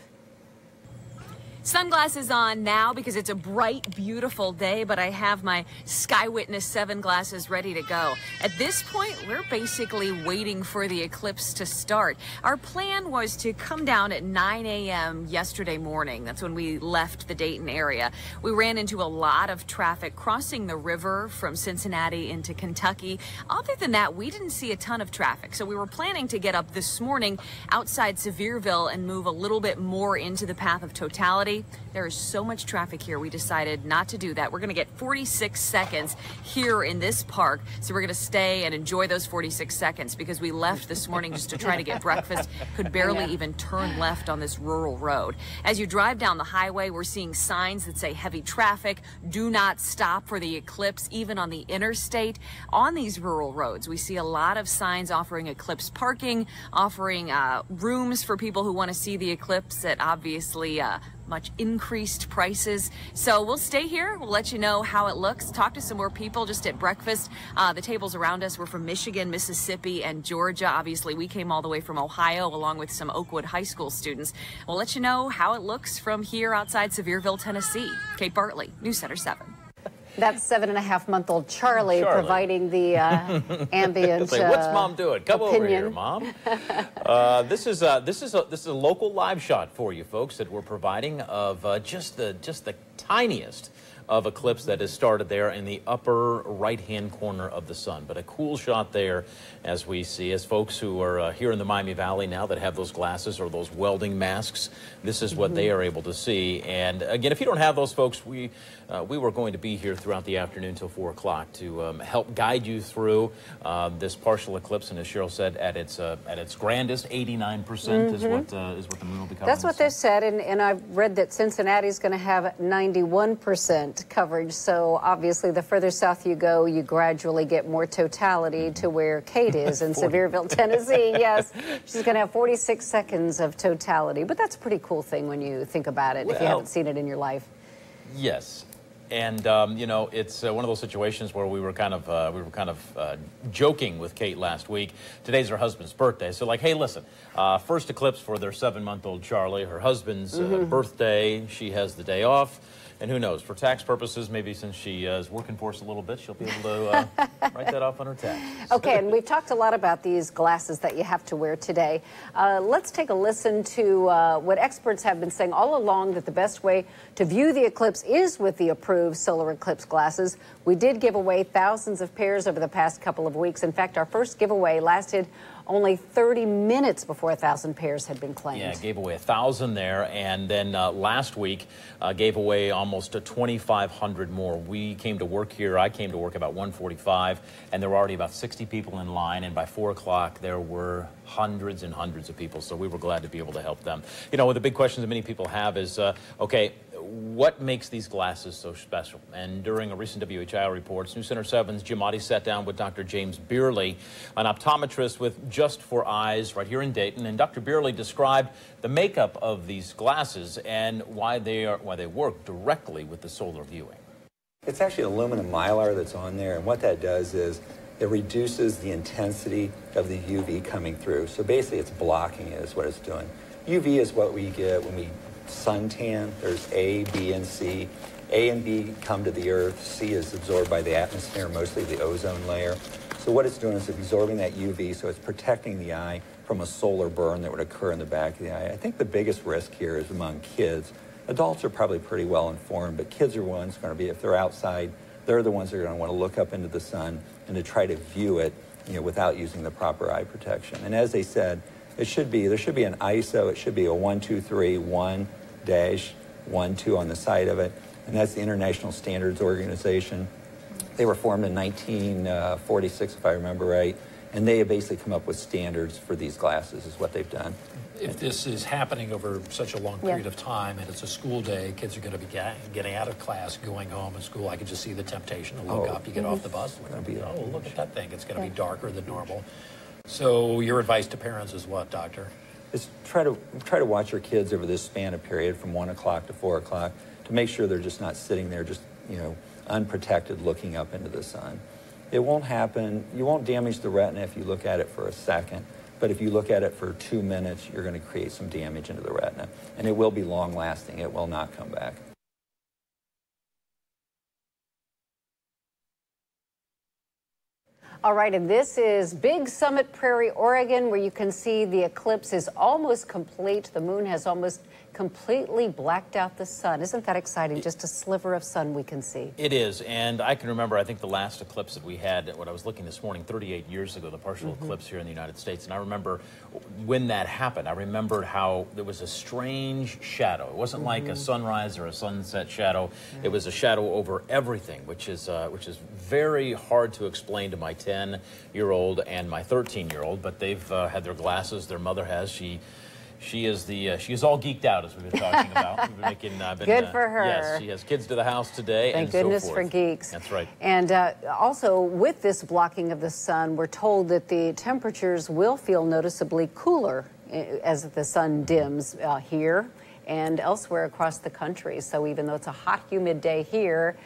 Sunglasses on now because it's a bright, beautiful day, but I have my SkyWitness7 glasses ready to go. At this point, we're basically waiting for the eclipse to start. Our plan was to come down at 9 a.m. yesterday morning. That's when we left the Dayton area. We ran into a lot of traffic crossing the river from Cincinnati into Kentucky. Other than that, we didn't see a ton of traffic. So we were planning to get up this morning outside Sevierville and move a little bit more into the path of totality. There is so much traffic here, we decided not to do that. We're going to get 46 seconds here in this park, so we're going to stay and enjoy those 46 seconds because we left this morning just to try to get breakfast, could barely even turn left on this rural road. As you drive down the highway, we're seeing signs that say heavy traffic, do not stop for the eclipse, even on the interstate. On these rural roads, we see a lot of signs offering eclipse parking, offering rooms for people who want to see the eclipse at obviously much increased prices. So we'll stay here. We'll let you know how it looks. Talk to some more people just at breakfast. The tables around us were from Michigan, Mississippi, and Georgia. Obviously, we came all the way from Ohio along with some Oakwood High School students. We'll let you know how it looks from here outside Sevierville, Tennessee. Kate Bartley, NewsCenter 7. That's 7.5-month-old Charlie providing the ambient what's Mom doing? Come opinion. over here, Mom. This is a local live shot for you folks that we're providing of just the tiniest of eclipse that has started there in the upper right-hand corner of the sun. But a cool shot there, as we see, as folks who are here in the Miami Valley now that have those glasses or those welding masks, this is what they are able to see. And again, if you don't have those, folks, we were going to be here throughout the afternoon till 4 o'clock to help guide you through this partial eclipse. And as Cheryl said, at its grandest, 89% is what the moon will be covering. That's what they said, and I've read that Cincinnati's going to have 91% coverage. So obviously, the further south you go, you gradually get more totality to where Kate is in Sevierville, Tennessee. Yes, she's going to have 46 seconds of totality, but that's a pretty cool thing when you think about it, if you haven't seen it in your life. Yes. And you know, it's one of those situations where we were kind of joking with Kate last week. Today's her husband's birthday, so like, hey, listen, first eclipse for their 7-month-old Charlie. Her husband's birthday. She has the day off, and who knows? For tax purposes, maybe since she is working for us a little bit, she'll be able to write that off on her tax. Okay, and we've talked a lot about these glasses that you have to wear today. Let's take a listen to what experts have been saying all along, that the best way to view the eclipse is with the approved solar eclipse glasses. We did give away thousands of pairs over the past couple of weeks. In fact, our first giveaway lasted only 30 minutes before 1,000 pairs had been claimed. Yeah, gave away 1,000 there, and then last week gave away almost 2,500 more. We came to work here. I came to work about 1:45, and there were already about 60 people in line, and by 4 o'clock there were hundreds and hundreds of people, so we were glad to be able to help them. You know, one of the big questions that many people have is, okay, what makes these glasses so special? And during a recent WHIO report, NewsCenter 7's Jim Oddie sat down with Dr. James Beerley, an optometrist with Just for Eyes right here in Dayton, and Dr. Beerley described the makeup of these glasses and why they work directly with the solar viewing. It's actually aluminum mylar that's on there, and what that does is it reduces the intensity of the UV coming through. So basically it's blocking it is what it's doing. UV is what we get when we suntan. There's A, B, and C. A and B come to the Earth. C is absorbed by the atmosphere, mostly the ozone layer. So what it's doing is absorbing that UV, so it's protecting the eye from a solar burn that would occur in the back of the eye. I think the biggest risk here is among kids. Adults are probably pretty well informed, but kids are ones going to be, if they're outside, they're the ones that are going to want to look up into the sun and to try to view it, you know, without using the proper eye protection. And as they said, there should be an ISO. It should be a 123-1-12 on the side of it, and that's the International Standards Organization. They were formed in 1946, if I remember right, and they have basically come up with standards for these glasses, is what they've done. If this is happening over such a long period of time and it's a school day, kids are going to be getting out of class, going home in school. I can just see the temptation to look up. You get off the bus, look at that thing. It's going to be darker than normal. So your advice to parents is what, doctor? Is try to watch your kids over this span of period from 1 o'clock to 4 o'clock to make sure they're just not sitting there just, you know, unprotected looking up into the sun. It won't happen. You won't damage the retina if you look at it for a second. But if you look at it for 2 minutes, you're going to create some damage into the retina. And it will be long-lasting. It will not come back. All right, and this is Big Summit Prairie, Oregon, where you can see the eclipse is almost complete. The moon has almost completely blacked out the sun. Isn't that exciting? Just a sliver of sun we can see. It is, and I can remember, I think the last eclipse that we had, when I was looking this morning, 38 years ago, the partial eclipse here in the United States, and I remember when that happened, I remembered how there was a strange shadow. It wasn't like a sunrise or a sunset shadow. It was a shadow over everything, which is very hard to explain to my 10-year-old and my 13-year-old, but they've had their glasses. Their mother has. She is all geeked out, as we've been talking about. We've been making, good for her. Yes, she has kids to the house today. Thank goodness for geeks. That's right. And also, with this blocking of the sun, we're told that the temperatures will feel noticeably cooler as the sun dims here and elsewhere across the country. So even though it's a hot, humid day here,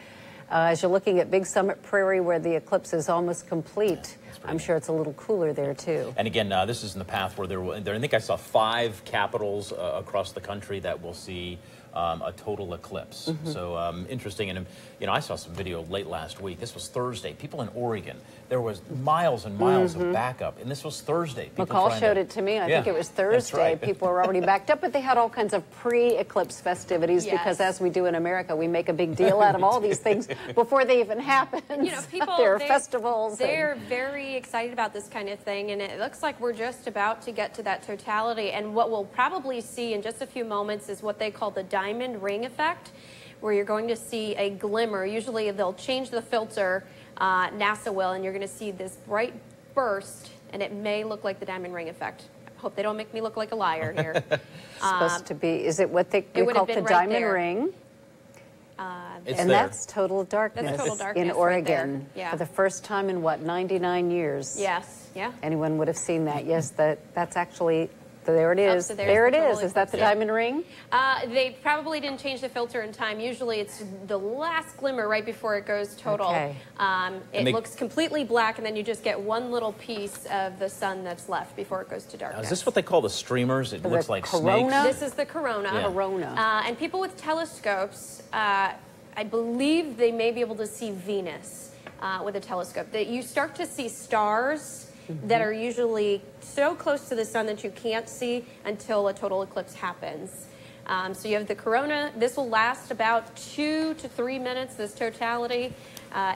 as you're looking at Big Summit Prairie, where the eclipse is almost complete, I'm sure it's a little cooler there, too. And again, this is in the path where I think I saw 5 capitals across the country that will see a total eclipse. So interesting. And, You know, I saw some video late last week. This was Thursday. People in Oregon, there was miles and miles of backup, and this was Thursday. McCall showed it to me. I think it was Thursday. Right. People were already backed up, but they had all kinds of pre-eclipse festivities because, as we do in America, we make a big deal out of all these things before they even happen. You know, people, there are festivals. They're very excited about this kind of thing, and it looks like we're just about to get to that totality. And what we'll probably see in just a few moments is what they call the diamond ring effect, where you're going to see a glimmer. Usually they'll change the filter, NASA will, and you're going to see this bright burst, and it may look like the diamond ring effect. I hope they don't make me look like a liar here. Supposed to be, is it what they call the diamond ring? And that's total darkness, that's total darkness in Oregon for the first time in, what, 99 years? Yes, yeah. Anyone would have seen that. Yes, that's actually... There it is. So there it is. Is that the diamond ring? They probably didn't change the filter in time. Usually it's the last glimmer right before it goes total. Okay. It looks completely black, and then you just get one little piece of the sun that's left before it goes to darkness. Now, is this what they call the streamers? It looks like corona? snakes. This is the corona. Yeah. Corona. And people with telescopes, I believe they may be able to see Venus with a telescope. That you start to see stars that are usually so close to the sun that you can't see until a total eclipse happens. So you have the corona. This will last about 2 to 3 minutes, this totality,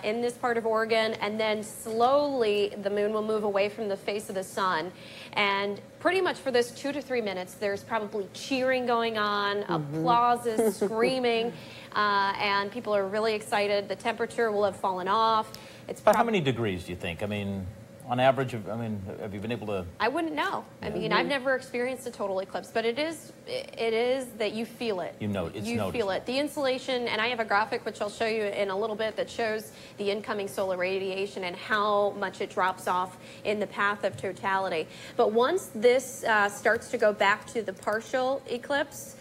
in this part of Oregon, and then slowly the moon will move away from the face of the sun. And pretty much for this 2 to 3 minutes, there's probably cheering going on, applauses, screaming, and people are really excited. The temperature will have fallen off. It's But how many degrees do you think? I mean, on average, have you been able to... I wouldn't know. I mean, I've never experienced a total eclipse, but it is that you feel it. You know, it's noticeable. Feel it. The insolation, and I have a graphic which I'll show you in a little bit that shows the incoming solar radiation and how much it drops off in the path of totality. But once this starts to go back to the partial eclipse,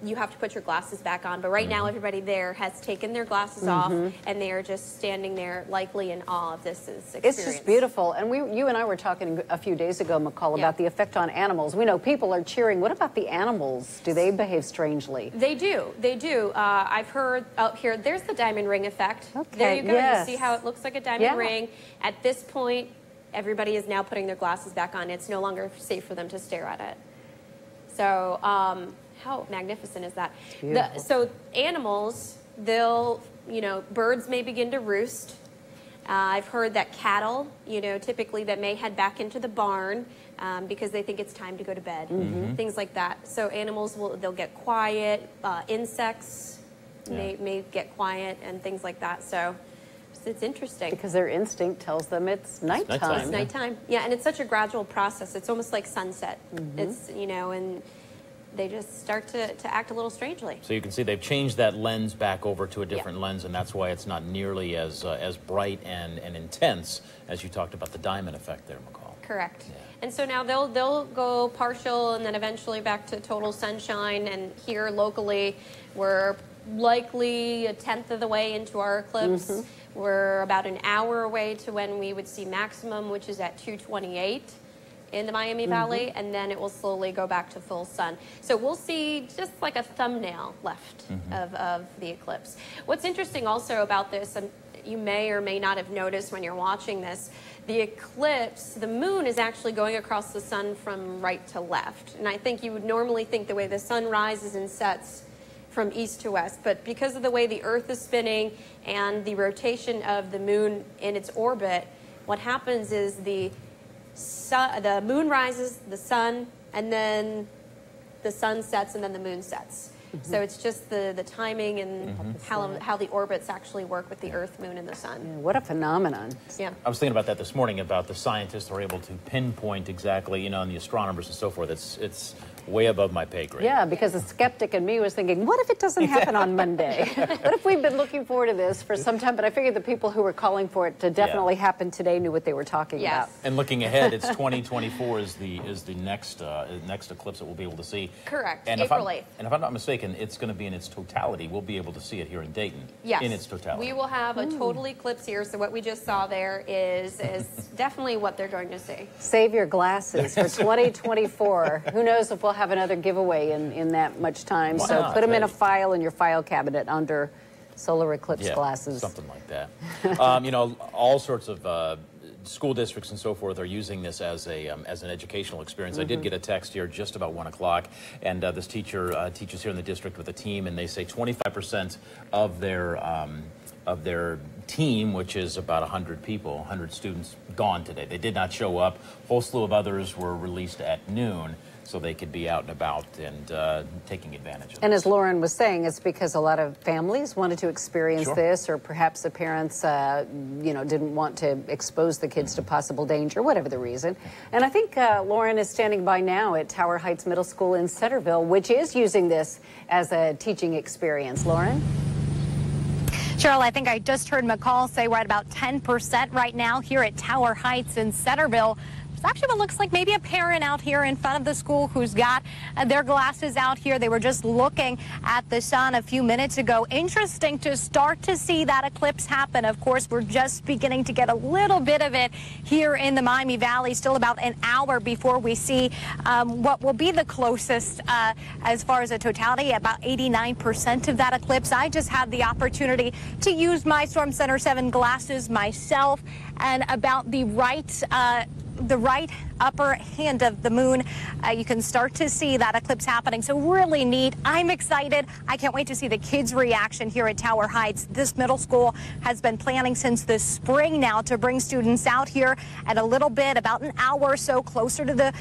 you have to put your glasses back on. But right now, everybody there has taken their glasses off, and they are just standing there likely in awe of this experience. It's just beautiful. And you and I were talking a few days ago, McCall, about the effect on animals. We know people are cheering. What about the animals? Do they behave strangely? They do. They do. I've heard out here, there's the diamond ring effect. Okay, there you go. yes. You see how it looks like a diamond ring. At this point, everybody is now putting their glasses back on. It's no longer safe for them to stare at it. So, how magnificent is that? So animals, birds may begin to roost. I've heard that cattle, typically that may head back into the barn because they think it's time to go to bed, things like that. So animals they'll get quiet. Insects may get quiet and things like that. So it's interesting. Because their instinct tells them it's nighttime. It's nighttime. Yeah, and it's such a gradual process. It's almost like sunset. It's, and they just start to act a little strangely. So you can see they've changed that lens back over to a different lens, and that's why it's not nearly as bright and intense as you talked about the diamond effect there, McCall. Correct. Yeah. And so now they'll go partial and then eventually back to total sunshine. And here locally, we're likely 1/10 of the way into our eclipse. We're about an hour away to when we would see maximum, which is at 2:28. In the Miami Valley, and then it will slowly go back to full sun. So we'll see just like a thumbnail left of the eclipse. What's interesting also about this, and you may or may not have noticed when you're watching this, the eclipse, the moon is actually going across the sun from right to left. And I think you would normally think the way the sun rises and sets from east to west, but because of the way the Earth is spinning and the rotation of the moon in its orbit, what happens is the moon rises, the sun, and then the sun sets, and then the moon sets. So it's just the timing and how the orbits actually work with the Earth, moon, and the sun. Yeah, what a phenomenon. Yeah. I was thinking about that this morning, about the scientists are able to pinpoint exactly, and the astronomers and so forth. It's way above my pay grade. Yeah, because the skeptic in me was thinking, what if it doesn't happen on Monday? What if we've been looking forward to this for some time? But I figured the people who were calling for it to definitely happen today knew what they were talking about. And looking ahead, it's 2024 is the next eclipse that we'll be able to see. Correct. And April 8th. And if I'm not mistaken, it's going to be in its totality. We'll be able to see it here in Dayton. Yes. In its totality. We will have a total eclipse here. So what we just saw there is definitely what they're going to see. Save your glasses for 2024. Who knows if we'll have another giveaway in that much time. Wow, so put them in a file in your file cabinet under solar eclipse glasses. Something like that. You know, all sorts of school districts and so forth are using this as an educational experience. I did get a text here just about 1 o'clock, and this teacher teaches here in the district with a team, and they say 25% of their team, which is about 100 people, 100 students, gone today. They did not show up. A whole slew of others were released at noon, so they could be out and about and taking advantage of it. And as Lauren was saying, it's because a lot of families wanted to experience this, or perhaps the parents, you know, didn't want to expose the kids to possible danger, whatever the reason. And I think Lauren is standing by now at Tower Heights Middle School in Centerville, which is using this as a teaching experience. Lauren? Cheryl, I think I just heard McCall say we're at about 10% right now here at Tower Heights in Centerville. Actually, what looks like maybe a parent out here in front of the school who's got their glasses out here. They were just looking at the sun a few minutes ago. Interesting to start to see that eclipse happen. Of course, we're just beginning to get a little bit of it here in the Miami Valley. Still about an hour before we see what will be the closest as far as a totality, about 89% of that eclipse. I just had the opportunity to use my StormCenter 7 glasses myself, and about the right upper hand of the moon, you can start to see that eclipse happening. So really neat. I'm excited. I can't wait to see the kids' reaction here at Tower Heights. This middle school has been planning since the spring now to bring students out here at a little bit, about an hour or so closer to the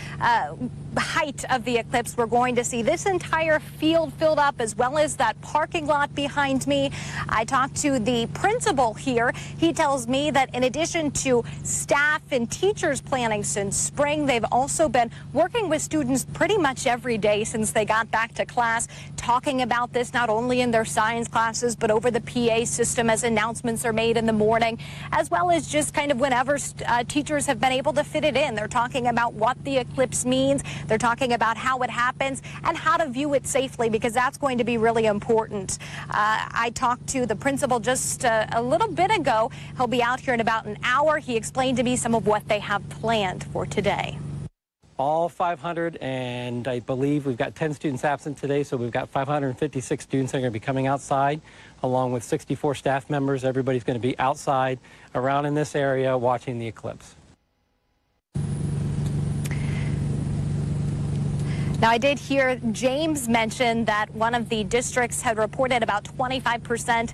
height of the eclipse. We're going to see this entire field filled up, as well as that parking lot behind me. I talked to the principal here. He tells me that in addition to staff and teachers planning since spring, they've also been working with students pretty much every day since they got back to class, talking about this not only in their science classes, but over the PA system as announcements are made in the morning, as well as just kind of whenever teachers have been able to fit it in. They're talking about what the eclipse means. They're talking about how it happens and how to view it safely, because that's going to be really important. I talked to the principal just a little bit ago. He'll be out here in about an hour. He explained to me some of what they have planned for today. All 500, and I believe we've got 10 students absent today, so we've got 556 students that are going to be coming outside, along with 64 staff members. Everybody's going to be outside around in this area watching the eclipse. Now, I did hear James mention that one of the districts had reported about 25%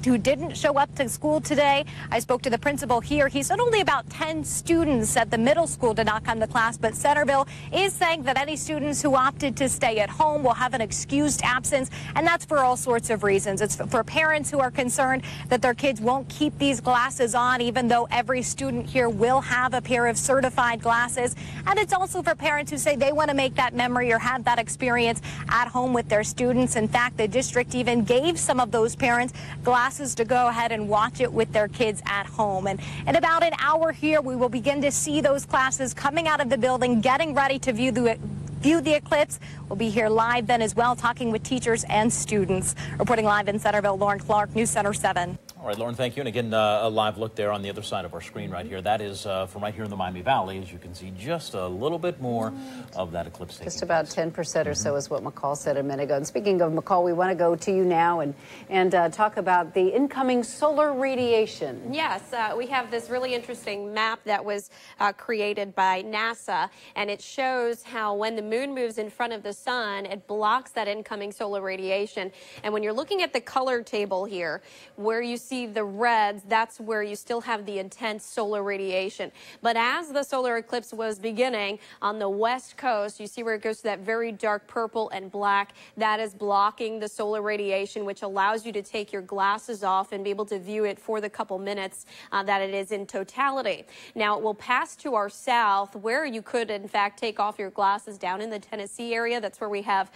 who didn't show up to school today. I spoke to the principal here. He said only about 10 students at the middle school did not come to class, but Centerville is saying that any students who opted to stay at home will have an excused absence, and that's for all sorts of reasons. It's for parents who are concerned that their kids won't keep these glasses on, even though every student here will have a pair of certified glasses. And it's also for parents who say they want to make that memory or have that experience at home with their students. In fact, the district even gave some of those parents glasses to go ahead and watch it with their kids at home. And in about an hour here, we will begin to see those classes coming out of the building, getting ready to view the eclipse. We'll be here live then as well, talking with teachers and students. Reporting live in Centerville, Lauren Clark, NewsCenter 7. All right, Lauren, thank you. And again, a live look there on the other side of our screen right here. That is from right here in the Miami Valley. As you can see, just a little bit more of that eclipse taking Just about 10% or so is what McCall said a minute ago. And speaking of McCall, we want to go to you now and talk about the incoming solar radiation. Yes, we have this really interesting map that was created by NASA, and it shows how when the moon moves in front of the sun, it blocks that incoming solar radiation. And when you're looking at the color table here, where you see the reds, that's where you still have the intense solar radiation. But as the solar eclipse was beginning on the west coast, you see where it goes to that very dark purple and black. That is blocking the solar radiation, which allows you to take your glasses off and be able to view it for the couple minutes that it is in totality. Now, it will pass to our south, where you could, in fact, take off your glasses down in the Tennessee area. That's where we have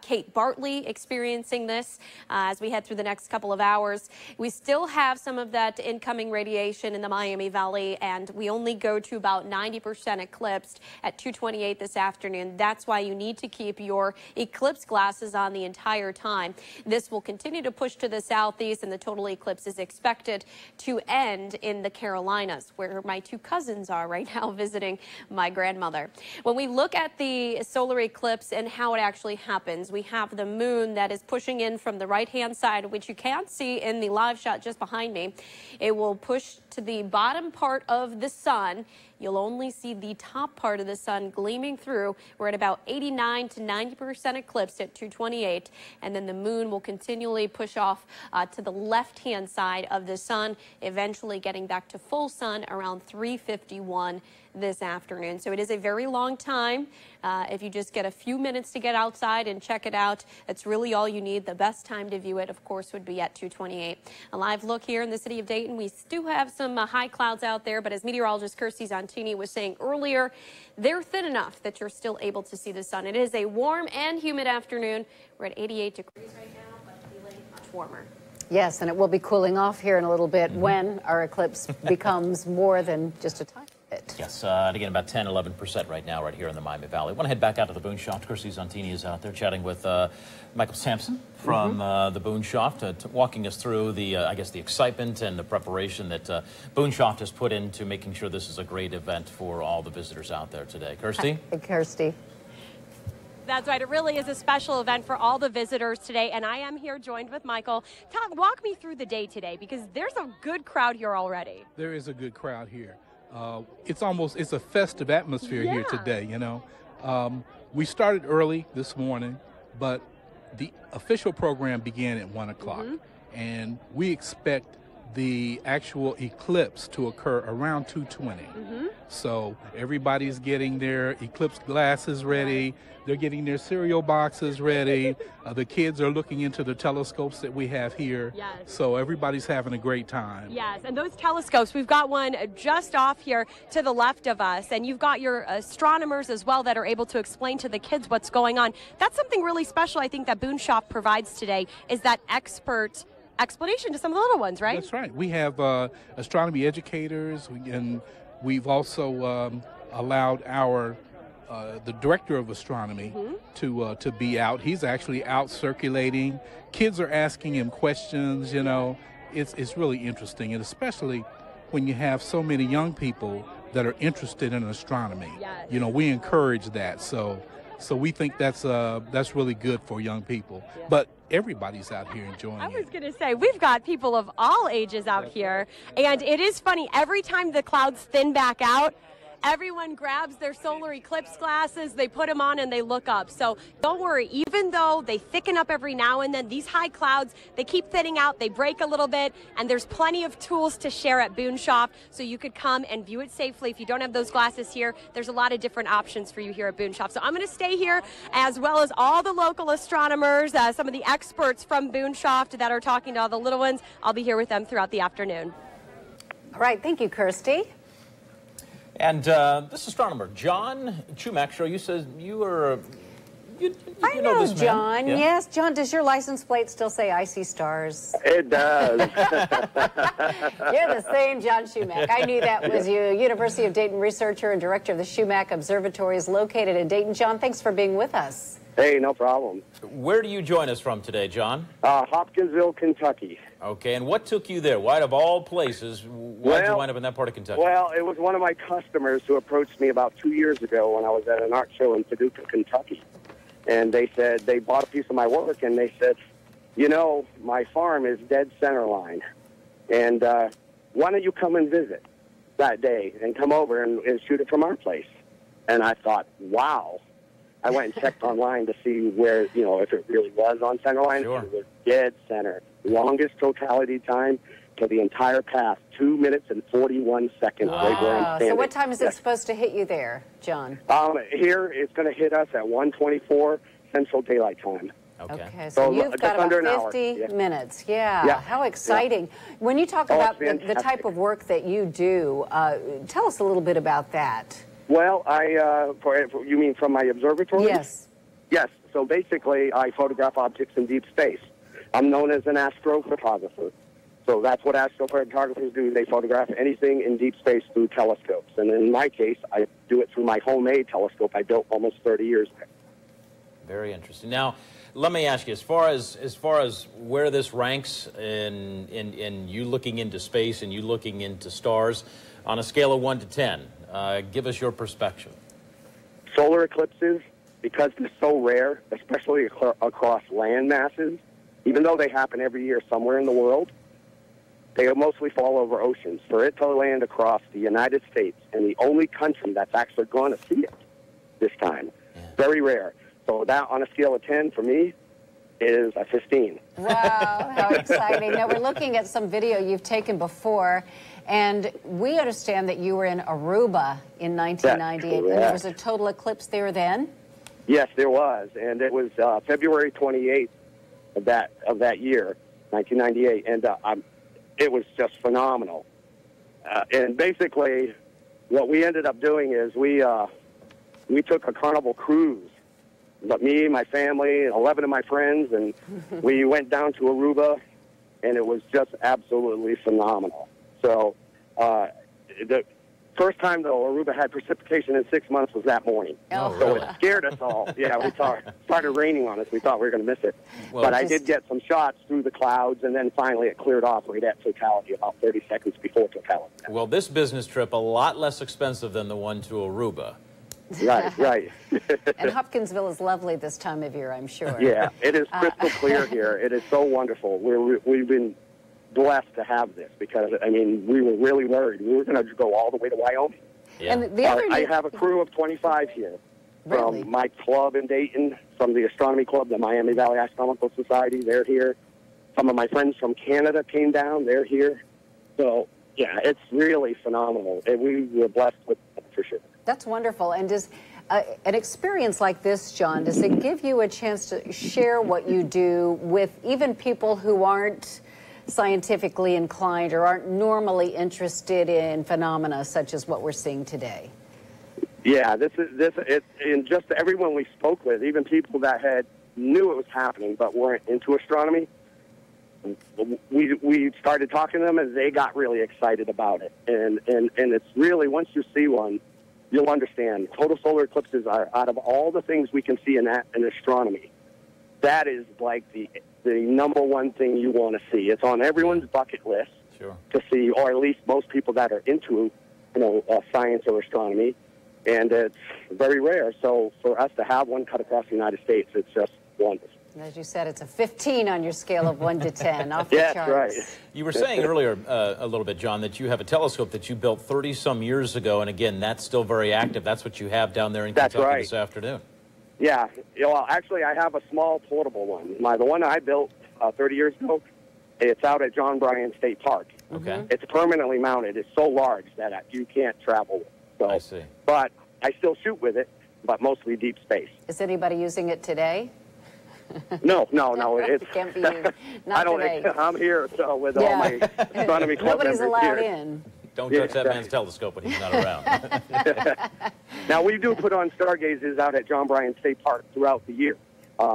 Kate Bartley experiencing this as we head through the next couple of hours. We still still have some of that incoming radiation in the Miami Valley, and we only go to about 90% eclipsed at 2:28 this afternoon. That's why you need to keep your eclipse glasses on the entire time. This will continue to push to the southeast, and the total eclipse is expected to end in the Carolinas, where my two cousins are right now visiting my grandmother. When we look at the solar eclipse and how it actually happens, we have the moon that is pushing in from the right-hand side, which you can't see in the live shot just behind me. It will push to the bottom part of the sun. You'll only see the top part of the sun gleaming through. We're at about 89 to 90% eclipsed at 2:28, and then the moon will continually push off to the left-hand side of the sun, eventually getting back to full sun around 3:51 this afternoon. So it is a very long time. If you just get a few minutes to get outside and check it out, that's really all you need. The best time to view it, of course, would be at 2:28. A live look here in the city of Dayton. We do have some high clouds out there, but as meteorologist Kirsty Zontini was saying earlier, they're thin enough that you're still able to see the sun. It is a warm and humid afternoon. We're at 88 degrees right now, but feeling much warmer. Yes, and it will be cooling off here in a little bit when our eclipse becomes more than just a tiny bit. Yes, and again, about 10, 11% right now right here in the Miami Valley. I want to head back out to the Boonshoft. Kirsty Zontini is out there chatting with Michael Sampson from the Boonshoft, walking us through the, I guess, the excitement and the preparation that Boonshoft has put into making sure this is a great event for all the visitors out there today. Kirsty? Hey, Kirsty. That's right. It really is a special event for all the visitors today, and I am here joined with Michael. Walk me through the day today, because there's a good crowd here already. There is a good crowd here. It's a festive atmosphere here today, you know. We started early this morning, but the official program began at 1 o'clock, and we expect the actual eclipse to occur around 2:20. So everybody's getting their eclipse glasses ready. They're getting their cereal boxes ready. The kids are looking into the telescopes that we have here. Yes. So everybody's having a great time. Yes, and those telescopes, we've got one just off here to the left of us, and you've got your astronomers as well that are able to explain to the kids what's going on. That's something really special I think that Boonshoft provides today, is that expert explanation to some of the little ones, right? That's right. We have astronomy educators, and we've also allowed our the director of astronomy to be out. He's actually out circulating. Kids are asking him questions. You know, it's really interesting, and especially when you have so many young people that are interested in astronomy. Yes. You know, we encourage that. So we think that's really good for young people. But everybody's out here enjoying it. I was going to say, we've got people of all ages out here, and it is funny, every time the clouds thin back out, everyone grabs their solar eclipse glasses, they put them on, and they look up. So don't worry, even though they thicken up every now and then, these high clouds, they keep thinning out, they break a little bit, and there's plenty of tools to share at Boonshoft, so you could come and view it safely. If you don't have those glasses here, there's a lot of different options for you here at Boonshoft. So I'm going to stay here, as well as all the local astronomers, some of the experts from Boonshoft that are talking to all the little ones. I'll be here with them throughout the afternoon. All right, thank you, Kirsty. And this astronomer, John Chumak, you said you were, you I know this man. John. Yeah. Yes, John, does your license plate still say I see stars? It does. You're the same John Chumak. I knew that was you. University of Dayton researcher and director of the Chumak Observatory is located in Dayton. John, thanks for being with us. Hey, no problem. Where do you join us from today, John? Hopkinsville, Kentucky. Okay, and what took you there? Why, of all places, why did you wind up in that part of Kentucky? Well, it was one of my customers who approached me about 2 years ago when I was at an art show in Paducah, Kentucky. And they said, they bought a piece of my work, and they said, you know, my farm is dead center line. And why don't you come and visit that day and come over and shoot it from our place? And I thought, wow. I went and checked online to see where, you know, if it really was on center line. Sure. It was dead center. Longest totality time for the entire path, 2 minutes and 41 seconds. Right where I'm standing. So what time is it supposed to hit you there, John? Here, it's going to hit us at 1:24 Central Daylight Time. Okay, so you've got about 50 minutes. Yeah. How exciting. When you talk about the type of work that you do, tell us a little bit about that. Well, you mean from my observatory? Yes. Yes. So basically, I photograph objects in deep space. I'm known as an astrophotographer. So that's what astrophotographers do. They photograph anything in deep space through telescopes. And in my case, I do it through my homemade telescope I built almost 30 years ago. Very interesting. Now, let me ask you, as far as where this ranks in you looking into space and you looking into stars, on a scale of 1 to 10, give us your perspective. Solar eclipses, because they're so rare, especially across land masses, even though they happen every year somewhere in the world, they mostly fall over oceans. For it to land across the United States and the only country that's actually going to see it this time, very rare. So that, on a scale of 10, for me, is a 15. Wow, how exciting. Now, we're looking at some video you've taken before, and we understand that you were in Aruba in 1998, and there was a total eclipse there then? Yes, there was, and it was February 28th of that year, 1998, and it was just phenomenal. And basically, what we ended up doing is we took a Carnival cruise. But me, my family, 11 of my friends, and we went down to Aruba, and it was just absolutely phenomenal. So the first time, though, Aruba had precipitation in 6 months was that morning. Oh, so it scared us all. Yeah, we started raining on us. We thought we were going to miss it. Well, but I did get some shots through the clouds, and then finally it cleared off right at totality, about 30 seconds before totality. Well, this business trip, a lot less expensive than the one to Aruba. Right. And Hopkinsville is lovely this time of year, I'm sure. Yeah, it is crystal clear here. It is so wonderful. We've been blessed to have this because, I mean, we were really worried. We were going to go all the way to Wyoming. Yeah. And the other I have a crew of 25 here from my club in Dayton, from the astronomy club, the Miami Valley Astronomical Society. They're here. Some of my friends from Canada came down. They're here. So, yeah, it's really phenomenal. And we were blessed with it for sure. That's wonderful. And does an experience like this, John, does it give you a chance to share what you do with even people who aren't scientifically inclined or aren't normally interested in phenomena such as what we're seeing today? Yeah, and just everyone we spoke with, even people that knew it was happening but weren't into astronomy, we started talking to them and they got really excited about it. And it's really, once you see one, you'll understand. Total solar eclipses are, out of all the things we can see in astronomy, that is like the number one thing you want to see. It's on everyone's bucket list to see, or at least most people that are into, science or astronomy. And it's very rare. So for us to have one cut across the United States, it's just wonderful. As you said, it's a 15 on your scale of 1 to 10. Off the Yes, charts. right. You were saying earlier a little bit, John, that you have a telescope that you built 30-some years ago, and again, that's still very active. That's what you have down there in Kentucky this afternoon. Yeah. Well, actually, I have a small portable one. The one I built 30 years ago, it's out at John Bryan State Park. Okay. It's permanently mounted. It's so large that you can't travel with it. So, I see. But I still shoot with it, but mostly deep space. Is anybody using it today? No. It's can't be used. Not today. I'm here with all my astronomy club Nobody's members allowed here. in. Don't touch that man's telescope when he's not around. Now, we do put on stargazers out at John Bryan State Park throughout the year,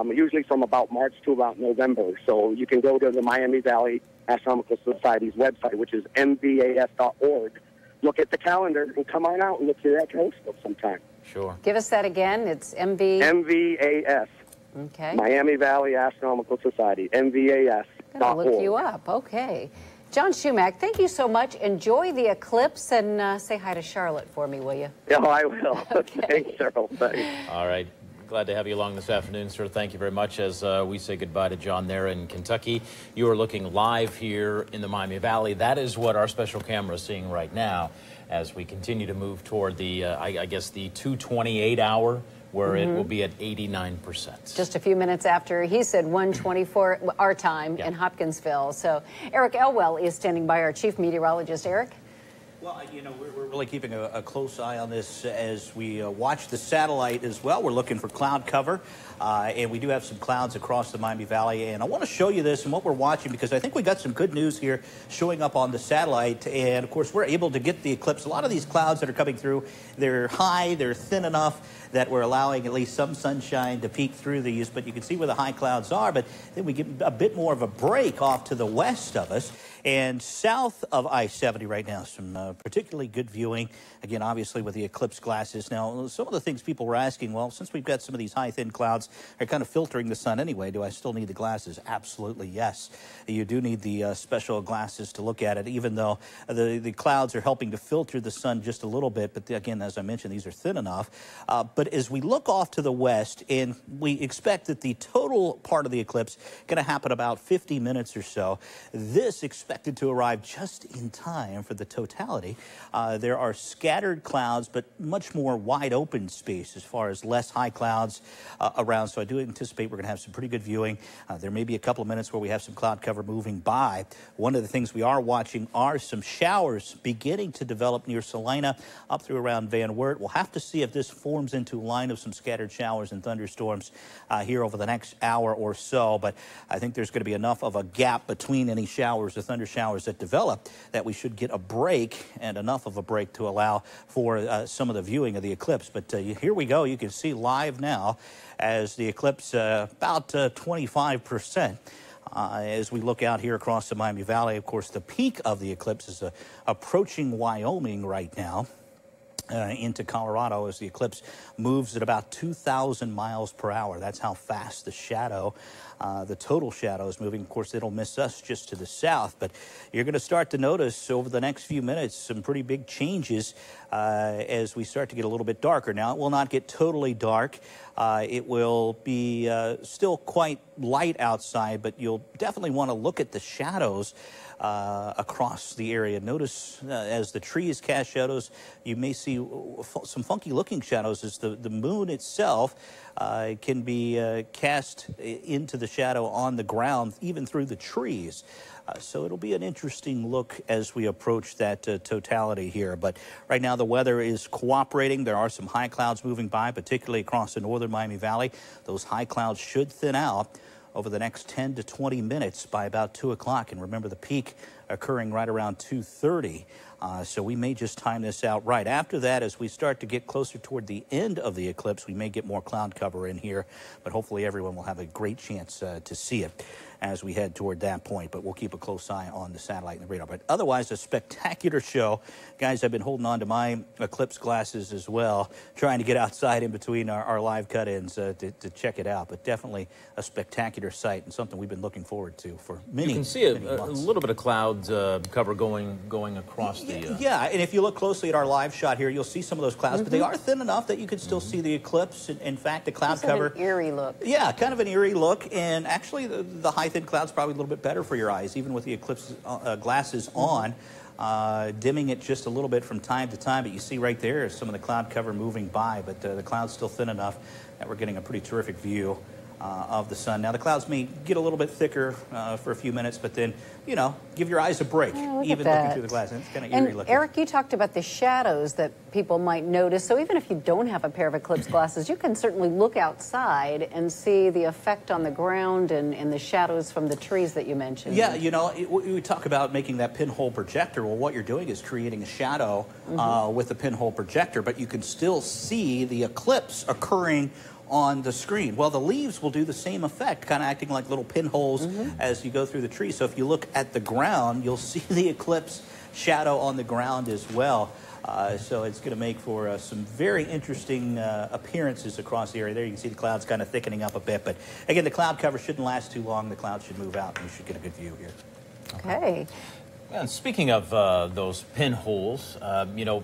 usually from about March to about November. So you can go to the Miami Valley Astronomical Society's website, which is mvas.org. Look at the calendar and come on out and look through that telescope sometime. Sure. Give us that again. It's MVAS. Okay. Miami Valley Astronomical Society, MVAS.org. Gotta look you up. Okay. John Schumack, thank you so much. Enjoy the eclipse and say hi to Charlotte for me, will you? Yeah, I will. Thanks, Cheryl. Thanks. All right. Glad to have you along this afternoon, sir. Thank you very much as we say goodbye to John there in Kentucky. You are looking live here in the Miami Valley. That is what our special camera is seeing right now as we continue to move toward the, I guess, the 2:28 hour, where it will be at 89%. Just a few minutes after he said 1:24 our time in Hopkinsville. So Eric Elwell is standing by, our chief meteorologist. Eric? Well, we're really keeping a close eye on this as we watch the satellite as well. We're looking for cloud cover, and we do have some clouds across the Miami Valley. And I want to show you this and what we're watching because I think we got some good news here showing up on the satellite. And, of course, we're able to get the eclipse. A lot of these clouds that are coming through, they're high, they're thin enough that we're allowing at least some sunshine to peek through these. But you can see where the high clouds are. But then we get a bit more of a break off to the west of us. And south of I-70 right now, some particularly good viewing. Again, obviously with the eclipse glasses. Now, some of the things people were asking, well, since we've got some of these high, thin clouds are kind of filtering the sun anyway, do I still need the glasses? Absolutely, yes. You do need the special glasses to look at it, even though the clouds are helping to filter the sun just a little bit. But again, as I mentioned, these are thin enough. But as we look off to the west, and we expect that the total part of the eclipse going to happen about 50 minutes or so, this expected to arrive just in time for the totality. There are scattered clouds, but much more wide open space as far as less high clouds around. So I do anticipate we're going to have some pretty good viewing. There may be a couple of minutes where we have some cloud cover moving by. One of the things we are watching are some showers beginning to develop near Salina up through around Van Wert. We'll have to see if this forms into a line of some scattered showers and thunderstorms here over the next hour or so. But I think there's going to be enough of a gap between any showers or thunder showers that develop that we should get a break, and enough of a break to allow for some of the viewing of the eclipse. But here we go. You can see live now as the eclipse about 25%. As we look out here across the Miami Valley, of course, the peak of the eclipse is approaching Wyoming right now. Into Colorado as the eclipse moves at about 2,000 miles per hour. That's how fast the shadow, the total shadow, is moving. Of course, it'll miss us just to the south, but you're going to start to notice over the next few minutes some pretty big changes as we start to get a little bit darker. Now, it will not get totally dark. It will be still quite light outside, but you'll definitely want to look at the shadows across the area. Notice as the trees cast shadows, you may see some funky looking shadows as the moon itself can be cast into the shadow on the ground, even through the trees. So it'll be an interesting look as we approach that totality here. But right now the weather is cooperating. There are some high clouds moving by, particularly across the northern Miami Valley. Those high clouds should thin out over the next 10 to 20 minutes by about 2 o'clock. And remember, the peak occurring right around 2:30. So we may just time this out right. After that, as we start to get closer toward the end of the eclipse, we may get more cloud cover in here. But hopefully everyone will have a great chance to see it as we head toward that point. But we'll keep a close eye on the satellite and the radar. But otherwise, a spectacular show. Guys, I've been holding on to my eclipse glasses as well, trying to get outside in between our live cut-ins to check it out. But definitely a spectacular sight and something we've been looking forward to for many months. You can see a little bit of cloud cover going across the... Yeah, and if you look closely at our live shot here, you'll see some of those clouds, but they are thin enough that you can still see the eclipse. In fact, the cloud cover... Kind of an eerie look. Yeah, kind of an eerie look, and actually the high thin cloud's probably a little bit better for your eyes, even with the eclipse glasses on. Dimming it just a little bit from time to time, but you see right there some of the cloud cover moving by, but the cloud's still thin enough that we're getting a pretty terrific view of the sun. Now, the clouds may get a little bit thicker for a few minutes, but then, you know, give your eyes a break, even looking through the glasses. It's kind of eerie looking. Eric, you talked about the shadows that people might notice. So even if you don't have a pair of eclipse glasses, you can certainly look outside and see the effect on the ground and the shadows from the trees that you mentioned. Yeah, you know, we talk about making that pinhole projector. Well, what you're doing is creating a shadow with a pinhole projector, but you can still see the eclipse occurring on the screen. Well, the leaves will do the same effect, kind of acting like little pinholes as you go through the tree. So if you look at the ground, you'll see the eclipse shadow on the ground as well. So it's going to make for some very interesting appearances across the area. There you can see the clouds kind of thickening up a bit. But again, the cloud cover shouldn't last too long. The clouds should move out and we should get a good view here. Okay. And speaking of those pinholes, you know,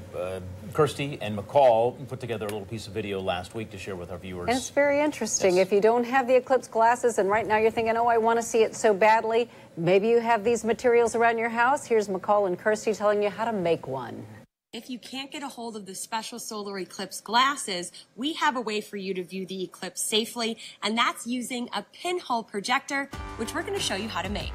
Kirsty and McCall put together a little piece of video last week to share with our viewers. And it's very interesting. Yes. If you don't have the eclipse glasses and right now you're thinking, oh, I want to see it so badly, maybe you have these materials around your house. Here's McCall and Kirsty telling you how to make one. If you can't get a hold of the special solar eclipse glasses, we have a way for you to view the eclipse safely, and that's using a pinhole projector, which we're going to show you how to make.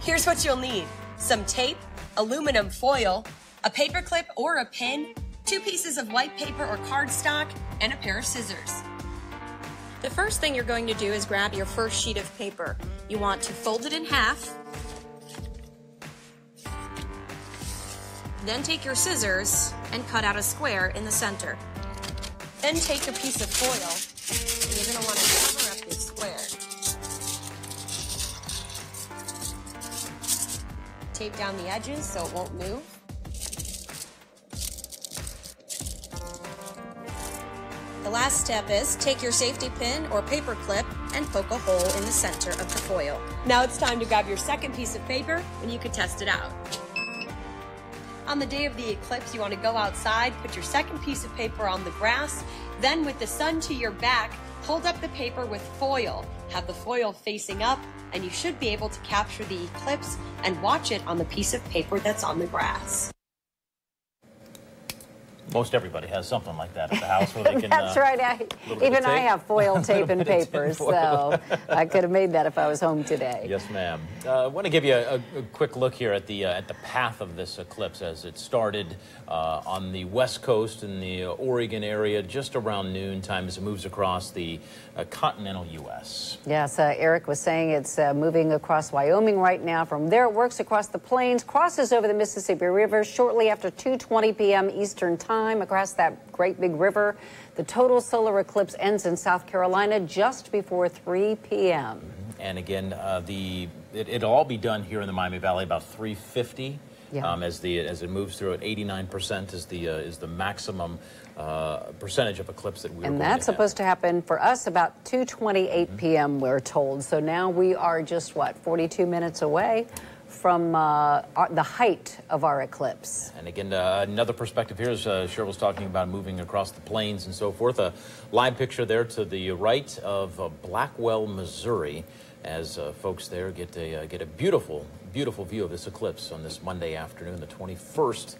Here's what you'll need: some tape, aluminum foil, a paper clip or a pin, 2 pieces of white paper or cardstock, and a pair of scissors. The first thing you're going to do is grab your first sheet of paper. You want to fold it in half, then take your scissors and cut out a square in the center. Then take a piece of foil and you're going to want to cover up this square. tape down the edges so it won't move. The last step is take your safety pin or paper clip and poke a hole in the center of the foil. Now it's time to grab your second piece of paper and you can test it out. On the day of the eclipse, you want to go outside, put your second piece of paper on the grass, then with the sun to your back, hold up the paper with foil. Have the foil facing up, and you should be able to capture the eclipse and watch it on the piece of paper that's on the grass. Most everybody has something like that at the house where they can. That's right. Even I have foil tape and paper, so I could have made that if I was home today. Yes, ma'am. I want to give you a quick look here at the path of this eclipse as it started on the west coast in the Oregon area just around noon time as it moves across the continental U.S. Yes, Eric was saying it's moving across Wyoming right now. From there, it works across the plains, crosses over the Mississippi River shortly after 2:20 p.m. Eastern Time across that great big river. The total solar eclipse ends in South Carolina just before 3 p.m. And again, it'll all be done here in the Miami Valley about 3:50. Yeah. As it moves through at 89% is the maximum percentage of eclipse that we're going to have. And that's supposed to happen for us about 2:28 p.m. we're told. So now we are just 42 minutes away from the height of our eclipse. And again, another perspective here is Cheryl was talking about moving across the plains and so forth. A live picture there to the right of Blackwell, Missouri, as folks there get a beautiful view of this eclipse on this Monday afternoon, the 21st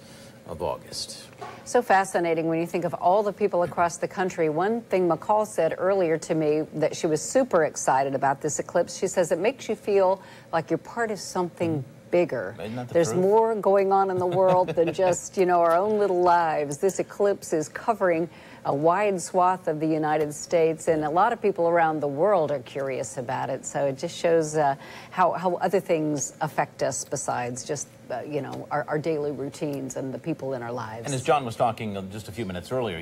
of August. So fascinating when you think of all the people across the country. One thing McCall said earlier to me that she was super excited about this eclipse. She says it makes you feel like you're part of something bigger. There's more going on in the world than just, our own little lives. This eclipse is covering a wide swath of the United States, and a lot of people around the world are curious about it. So it just shows how other things affect us besides just our daily routines and the people in our lives. And as John was talking just a few minutes earlier,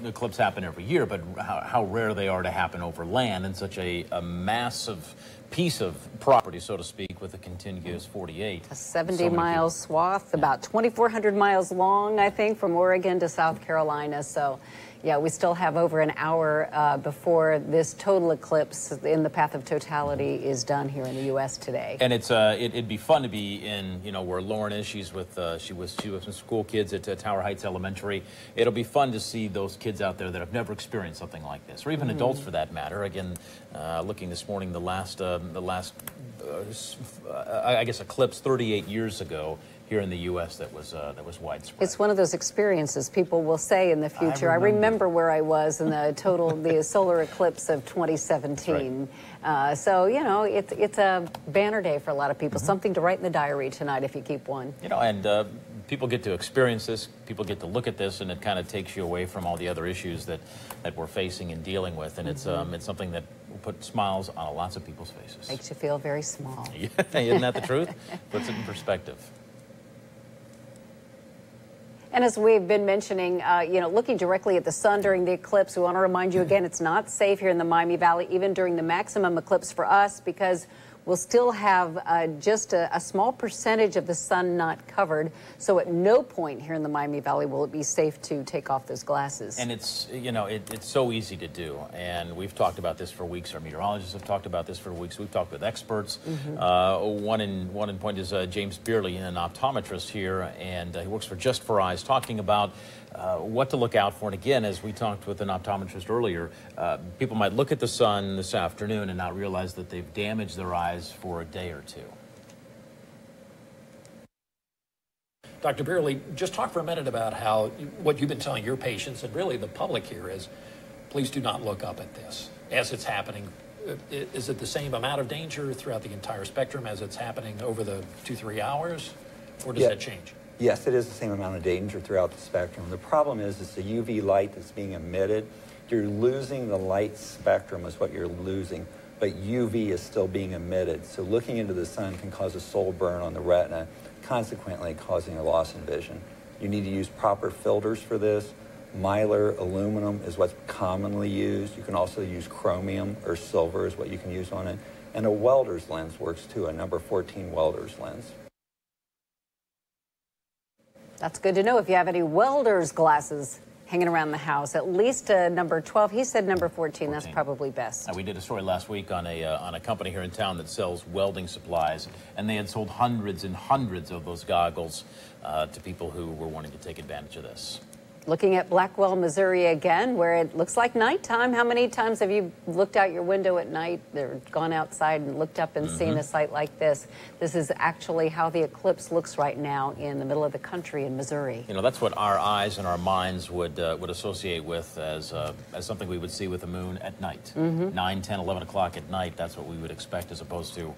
eclipses happen every year, but how rare they are to happen over land in such a massive piece of property, so to speak, with a contiguous 48. A 70-mile swath, about 2,400 miles long, I think, from Oregon to South Carolina. So, yeah, we still have over an hour before this total eclipse in the path of totality is done here in the U.S. today. And it'd be fun to be in, where Lauren is. She's with she was some school kids at Tower Heights Elementary. It'll be fun to see those kids out there that have never experienced something like this, or even adults for that matter. Again, looking this morning, the last I guess eclipse 38 years ago here in the U.S. that was widespread. It's one of those experiences people will say in the future. I remember where I was in the solar eclipse of 2017. Right. So it's a banner day for a lot of people. Something to write in the diary tonight if you keep one. And people get to experience this. People get to look at this, and it kind of takes you away from all the other issues that we're facing and dealing with. And it's something that will put smiles on lots of people's faces. Makes you feel very small. Isn't that the truth? Puts it in perspective. And as we've been mentioning, looking directly at the sun during the eclipse, we want to remind you again, it's not safe here in the Miami Valley, even during the maximum eclipse for us, because we'll still have just a small percentage of the sun not covered. So at no point here in the Miami Valley will it be safe to take off those glasses. And it's, it's so easy to do. And we've talked about this for weeks. Our meteorologists have talked about this for weeks. We've talked with experts. One in point is James Beerley, an optometrist here, and he works for Just for Eyes, talking about what to look out for. And again, as we talked with an optometrist earlier, people might look at the sun this afternoon and not realize that they've damaged their eyes for a day or two. Dr. Beerley, just talk for a minute about what you've been telling your patients and really the public here is, please do not look up at this as it's happening. Is it the same amount of danger throughout the entire spectrum as it's happening over the 2-3 hours, or does that change? Yes, it is the same amount of danger throughout the spectrum. The problem is the UV light that's being emitted. You're losing the light spectrum is what you're losing, but UV is still being emitted. So looking into the sun can cause a soul burn on the retina, consequently causing a loss in vision. You need to use proper filters for this. Mylar aluminum is what's commonly used. You can also use chromium or silver is what you can use on it. And a welder's lens works too, a number 14 welder's lens. That's good to know. If you have any welder's glasses hanging around the house, at least number 12. He said number 14. That's probably best. We did a story last week on a company here in town that sells welding supplies, and they had sold hundreds and hundreds of those goggles to people who were wanting to take advantage of this. Looking at Blackwell, Missouri again, where it looks like nighttime. How many times have you looked out your window at night or gone outside and looked up and seen a sight like this? This is actually how the eclipse looks right now in the middle of the country in Missouri. You know, that's what our eyes and our minds would associate with as something we would see with the moon at night. 9, 10, 11 o'clock at night, that's what we would expect, as opposed to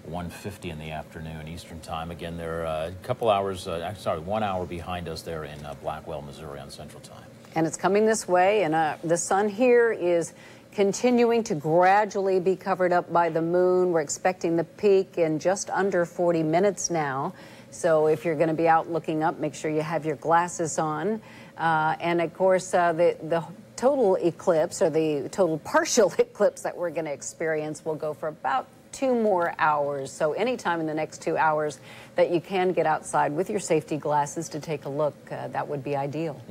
1:50 in the afternoon Eastern time. Again, they're a couple hours, 1 hour behind us there in Blackwell, Missouri on Central Time. And it's coming this way, and the sun here is continuing to gradually be covered up by the moon. We're expecting the peak in just under 40 minutes now. So if you're going to be out looking up, make sure you have your glasses on. And of course, the total eclipse, or the total partial eclipse that we're going to experience, will go for about 2 more hours. So anytime in the next 2 hours that you can get outside with your safety glasses to take a look, that would be ideal.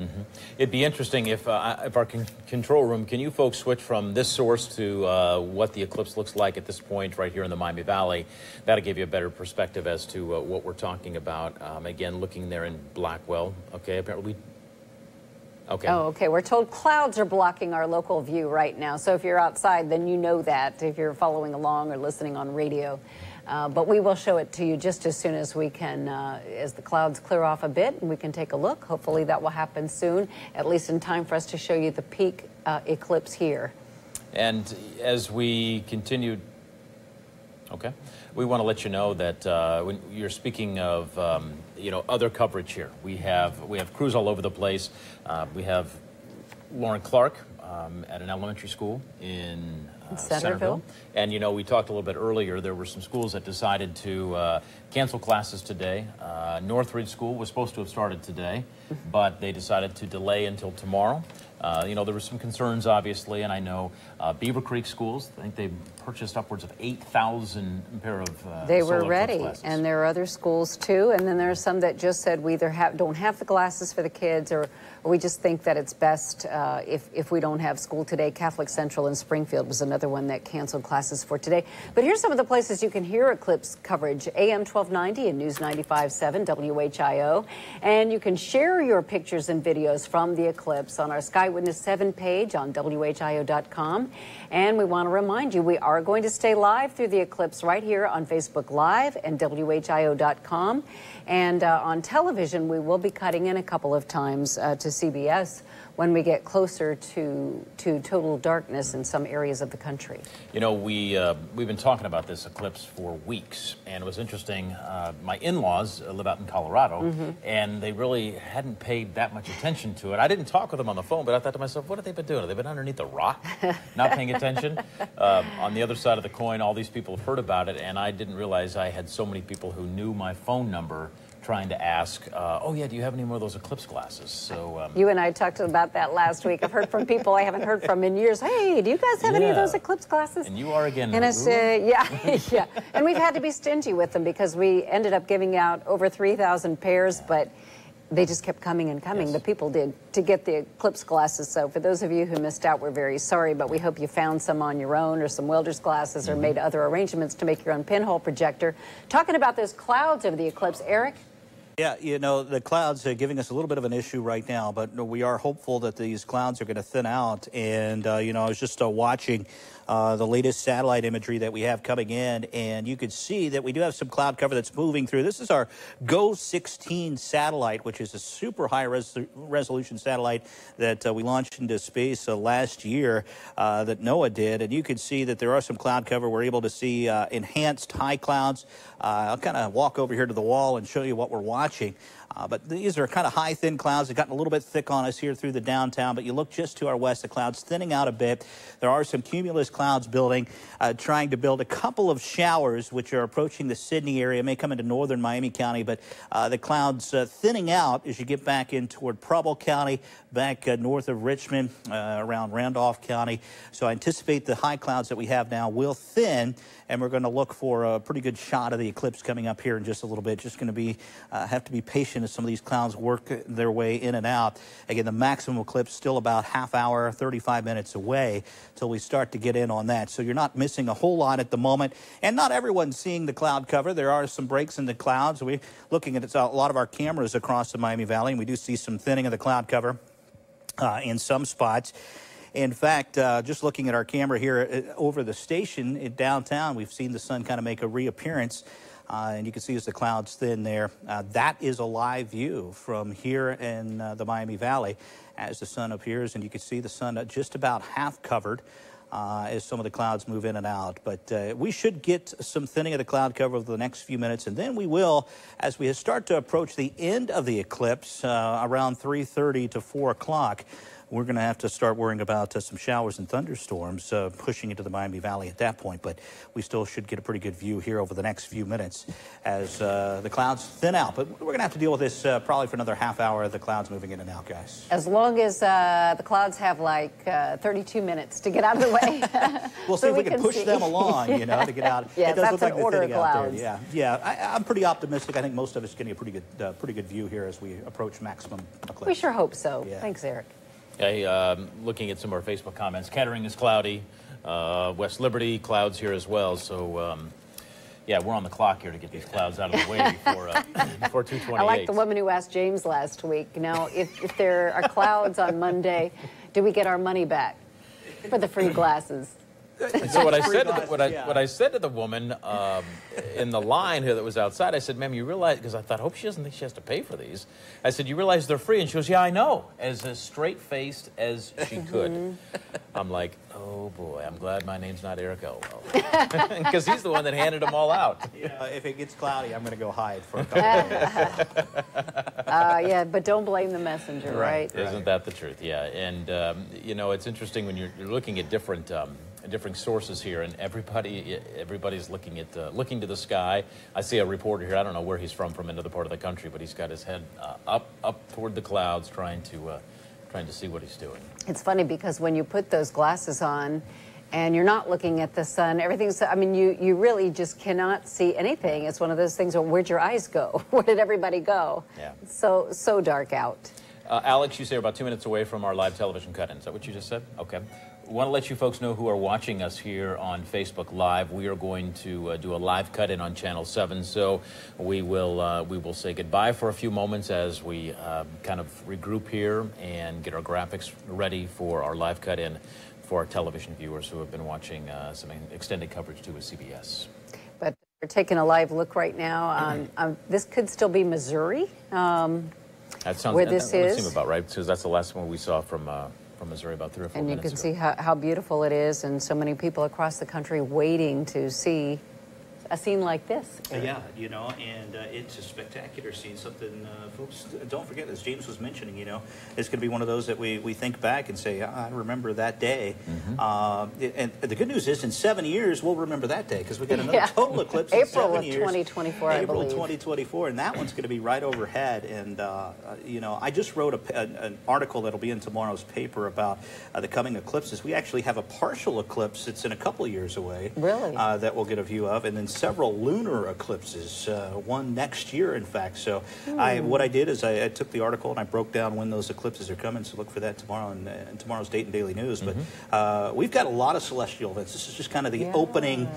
It'd be interesting if our control room, can you folks switch from this source to what the eclipse looks like at this point right here in the Miami Valley? That'll give you a better perspective as to what we're talking about. Again, looking there in Blackwell. Okay, apparently okay. Oh, okay. We're told clouds are blocking our local view right now. So if you're outside, then you know that if you're following along or listening on radio. But we will show it to you just as soon as we can, as the clouds clear off a bit, and we can take a look. Hopefully that will happen soon, at least in time for us to show you the peak eclipse here. And as we continue, okay, we want to let you know that when you're speaking of you know, other coverage here, we have crews all over the place. We have Lauren Clark at an elementary school in Centerville. And, you know, we talked a little bit earlier, there were some schools that decided to cancel classes today. Northridge School was supposed to have started today, but they decided to delay until tomorrow. You know, there were some concerns, obviously, and I know Beaver Creek schools, I think they purchased upwards of 8,000 pair of they were ready, and there are other schools, too, and then there are some that just said we either don't have the glasses for the kids, or we just think that it's best if we don't have school today. Catholic Central in Springfield was another one that canceled classes for today. But here's some of the places you can hear eclipse coverage. AM 1290 and News 95.7 WHIO. And you can share your pictures and videos from the eclipse on our SkyWitness7 page on WHIO.com. And we want to remind you, we are going to stay live through the eclipse right here on Facebook Live and WHIO.com. And on television, we will be cutting in a couple of times to CBS when we get closer to total darkness in some areas of the country. You know, we've been talking about this eclipse for weeks, and it was interesting. My in-laws live out in Colorado, and they really hadn't paid that much attention to it. I didn't talk with them on the phone, but I thought to myself, what have they been doing? Have they been underneath a rock, not paying attention? On the other side of the coin, all these people have heard about it, and I didn't realize I had so many people who knew my phone number trying to ask, oh yeah, do you have any more of those eclipse glasses? So you and I talked about that last week. I've heard from people I haven't heard from in years. Hey, do you guys have any of those eclipse glasses? And you are again. And I said, yeah. And we've had to be stingy with them because we ended up giving out over 3,000 pairs, but they just kept coming and coming. The people did, to get the eclipse glasses. So for those of you who missed out, we're very sorry, but we hope you found some on your own, or some welder's glasses, or made other arrangements to make your own pinhole projector. Talking about those clouds over the eclipse, Eric? Yeah, you know, the clouds are giving us a little bit of an issue right now, but we are hopeful that these clouds are going to thin out. And, you know, I was just watching the latest satellite imagery that we have coming in, and you can see that we do have some cloud cover that's moving through. This is our GO-16 satellite, which is a super high resolution satellite that we launched into space last year that NOAA did. And you can see that there are some cloud cover. We're able to see enhanced high clouds. I'll kind of walk over here to the wall and show you what we're watching. But these are kind of high, thin clouds. They've gotten a little bit thick on us here through the downtown, but you look just to our west, the clouds thinning out a bit. There are some cumulus clouds building, trying to build a couple of showers, which are approaching the Sydney area, may come into northern Miami County, but the clouds thinning out as you get back in toward Preble County, back north of Richmond, around Randolph County. So I anticipate the high clouds that we have now will thin, and we're going to look for a pretty good shot of the eclipse coming up here in just a little bit. Just going to be have to be patient as some of these clouds work their way in and out. Again, the maximum eclipse still about half hour, 35 minutes away till we start to get in on that. So you're not missing a whole lot at the moment. And not everyone's seeing the cloud cover. There are some breaks in the clouds. We're looking at a lot of our cameras across the Miami Valley, and we do see some thinning of the cloud cover in some spots. In fact, just looking at our camera here over the station in downtown, we've seen the sun kind of make a reappearance. And you can see as the clouds thin there, that is a live view from here in the Miami Valley as the sun appears. And you can see the sun just about half covered as some of the clouds move in and out. But we should get some thinning of the cloud cover over the next few minutes. And then we will, as we start to approach the end of the eclipse around 3:30 to 4 o'clock, we're going to have to start worrying about some showers and thunderstorms pushing into the Miami Valley at that point. But we still should get a pretty good view here over the next few minutes as the clouds thin out. But we're going to have to deal with this probably for another half hour, the clouds moving in and out, guys. As long as the clouds have like 32 minutes to get out of the way. We'll see if we can push them along, you know, to get out. Yeah, it does that's look like an order of clouds. Yeah. I'm pretty optimistic. I think most of us getting a pretty good view here as we approach maximum eclipse. We sure hope so. Yeah. Thanks, Eric. Hey, looking at some of our Facebook comments, Kettering is cloudy, West Liberty, clouds here as well. So, yeah, we're on the clock here to get these clouds out of the way before 2:28. I like the woman who asked James last week. Now, if there are clouds on Monday, do we get our money back for the free glasses? And so what I said to the woman in the line here that was outside, I said, "Ma'am, you realize?" Because I thought, hope she doesn't think she has to pay for these. I said, "You realize they're free?" And she goes, "Yeah, I know," as straight-faced as she could. I'm like, oh boy, I'm glad my name's not Eric Elwell, because he's the one that handed them all out. If it gets cloudy, I'm going to go hide for a couple of days. Yeah, but don't blame the messenger, right? Isn't that the truth? Yeah, and you know, it's interesting when you're looking at different sources here, and everybody's looking to the sky. I see a reporter here. I don't know where he's from another part of the country, but he's got his head up toward the clouds, trying to see what he's doing. It's funny because when you put those glasses on, and you're not looking at the sun, everything's, I mean, you really just cannot see anything. It's one of those things where, where'd your eyes go? Where did everybody go? Yeah. It's so dark out. Alex, you say we're about 2 minutes away from our live television cut-in. Is that what you just said? Okay. I want to let you folks know who are watching us here on Facebook Live. We are going to do a live cut-in on Channel 7, so we will say goodbye for a few moments as we kind of regroup here and get our graphics ready for our live cut-in for our television viewers who have been watching some extended coverage too with CBS. But we're taking a live look right now. This could still be Missouri, that sounds, where this that would is. seem about right, because that's the last one we saw from Missouri about 3 or 4 and you minutes can ago. see how beautiful it is, and so many people across the country waiting to see a scene like this. Yeah, you know, and it's a spectacular scene. Something, folks, don't forget, as James was mentioning, you know, it's going to be one of those that we think back and say, I remember that day. And the good news is, in 7 years, we'll remember that day, because we got another total eclipse in 7 years. April of 2024, I believe. April 2024, and that one's going to be right overhead. And, you know, I just wrote an article that'll be in tomorrow's paper about the coming eclipses. We actually have a partial eclipse that's in a couple of years away. Really? That we'll get a view of, and then several lunar eclipses, one next year, in fact. So what I did is I took the article and I broke down when those eclipses are coming, so look for that tomorrow in tomorrow's Dayton Daily News. But we've got a lot of celestial events. This is just kind of the opening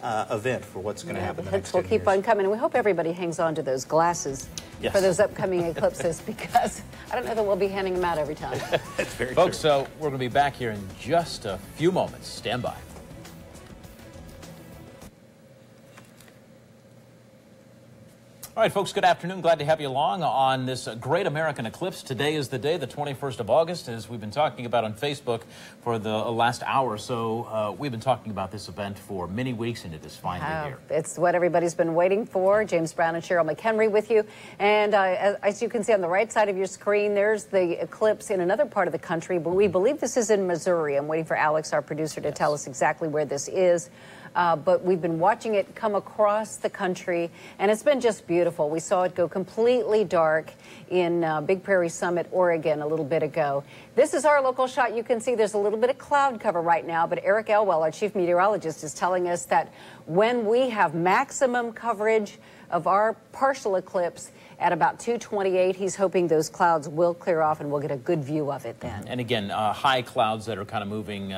event for what's going to happen the next 10 years. We'll keep on coming, and we hope everybody hangs on to those glasses for those upcoming eclipses, because I don't know that we'll be handing them out every time. That's very Folks, true. so we're going to be back here in just a few moments. Stand by. All right, folks, good afternoon. Glad to have you along on this great American eclipse. Today is the day, the 21st of August, as we've been talking about on Facebook for the last hour or so. We've been talking about this event for many weeks, and it is finally here. It's what everybody's been waiting for. James Brown and Cheryl McHenry with you. And as you can see on the right side of your screen, there's the eclipse in another part of the country, but we believe this is in Missouri. I'm waiting for Alex, our producer, to tell us exactly where this is. But we've been watching it come across the country, and it's been just beautiful. We saw it go completely dark in Big Prairie Summit, Oregon, a little bit ago. This is our local shot. You can see there's a little bit of cloud cover right now, but Eric Elwell, our chief meteorologist, is telling us that when we have maximum coverage, of our partial eclipse at about 2:28. He's hoping those clouds will clear off and we'll get a good view of it then. And again, high clouds that are kind of moving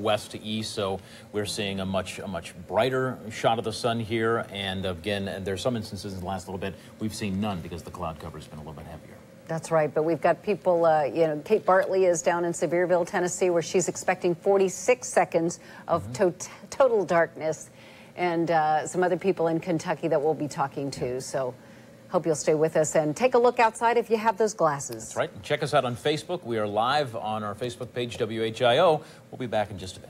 west to east, so we're seeing a much brighter shot of the sun here. And again, there's some instances in the last little bit we've seen none because the cloud cover has been a little bit heavier. That's right, but we've got people, you know, Kate Bartley is down in Sevierville, Tennessee, where she's expecting 46 seconds of total darkness, and some other people in Kentucky that we'll be talking to. So hope you'll stay with us and take a look outside if you have those glasses. That's right. And check us out on Facebook. We are live on our Facebook page, WHIO. We'll be back in just a bit.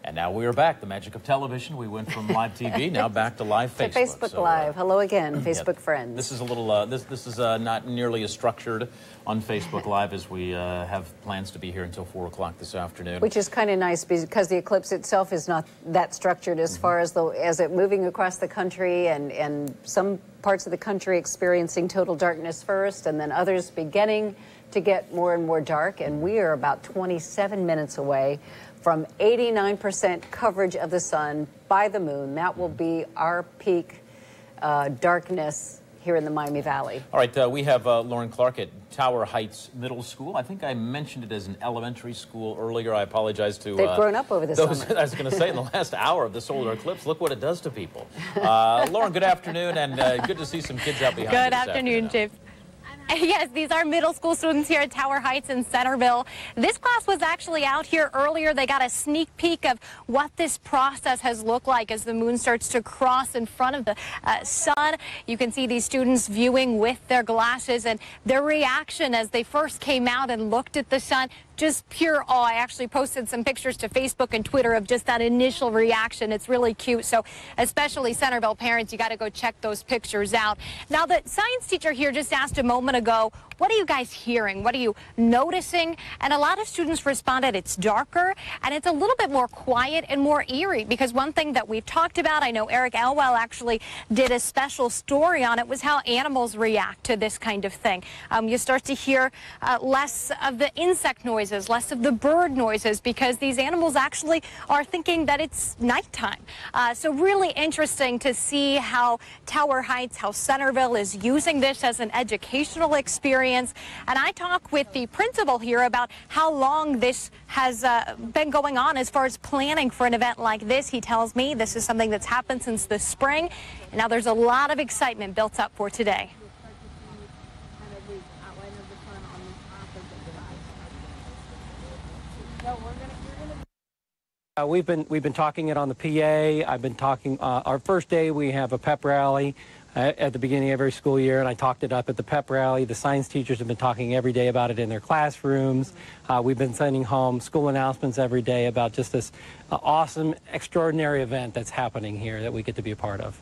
And now we are back. The magic of television. We went from live TV now back to live Facebook. To Facebook Live. Hello again, Facebook friends. This is a little. This is not nearly as structured on Facebook Live as we have plans to be here until 4 o'clock this afternoon. Which is kind of nice because the eclipse itself is not that structured as far as it moving across the country, and some parts of the country experiencing total darkness first, and then others beginning to get more and more dark. And we are about 27 minutes away from 89% coverage of the sun by the moon. That will be our peak darkness here in the Miami Valley. All right, we have Lauren Clark at Tower Heights Middle School. I think I mentioned it as an elementary school earlier. I apologize to they've grown up over the summer. I was going to say, in the last hour of the solar eclipse, look what it does to people. Lauren, good afternoon, and good to see some kids out behind you. Good afternoon, Chief. Yes, these are middle school students here at Tower Heights in Centerville. This class was actually out here earlier. They got a sneak peek of what this process has looked like as the moon starts to cross in front of the sun. You can see these students viewing with their glasses, and their reaction as they first came out and looked at the sun, just pure awe. I actually posted some pictures to Facebook and Twitter of just that initial reaction. It's really cute. So especially Centerville parents, you got to go check those pictures out. Now, the science teacher here just asked a moment ago, what are you guys hearing? What are you noticing? And a lot of students responded, it's darker and it's a little bit more quiet and more eerie, because one thing that we've talked about, I know Eric Elwell actually did a special story on it, was how animals react to this kind of thing. You start to hear less of the insect noises, less of the bird noises, because these animals actually are thinking that it's nighttime. So really interesting to see how Tower Heights, how Centerville is using this as an educational experience. And I talk with the principal here about how long this has been going on as far as planning for an event like this. He tells me this is something that's happened since the spring, and now there's a lot of excitement built up for today. We've been talking it on the PA. I've been talking our first day. We have a pep rally at the beginning of every school year, and I talked it up at the pep rally. The science teachers have been talking every day about it in their classrooms. We've been sending home school announcements every day about just this awesome, extraordinary event that's happening here that we get to be a part of.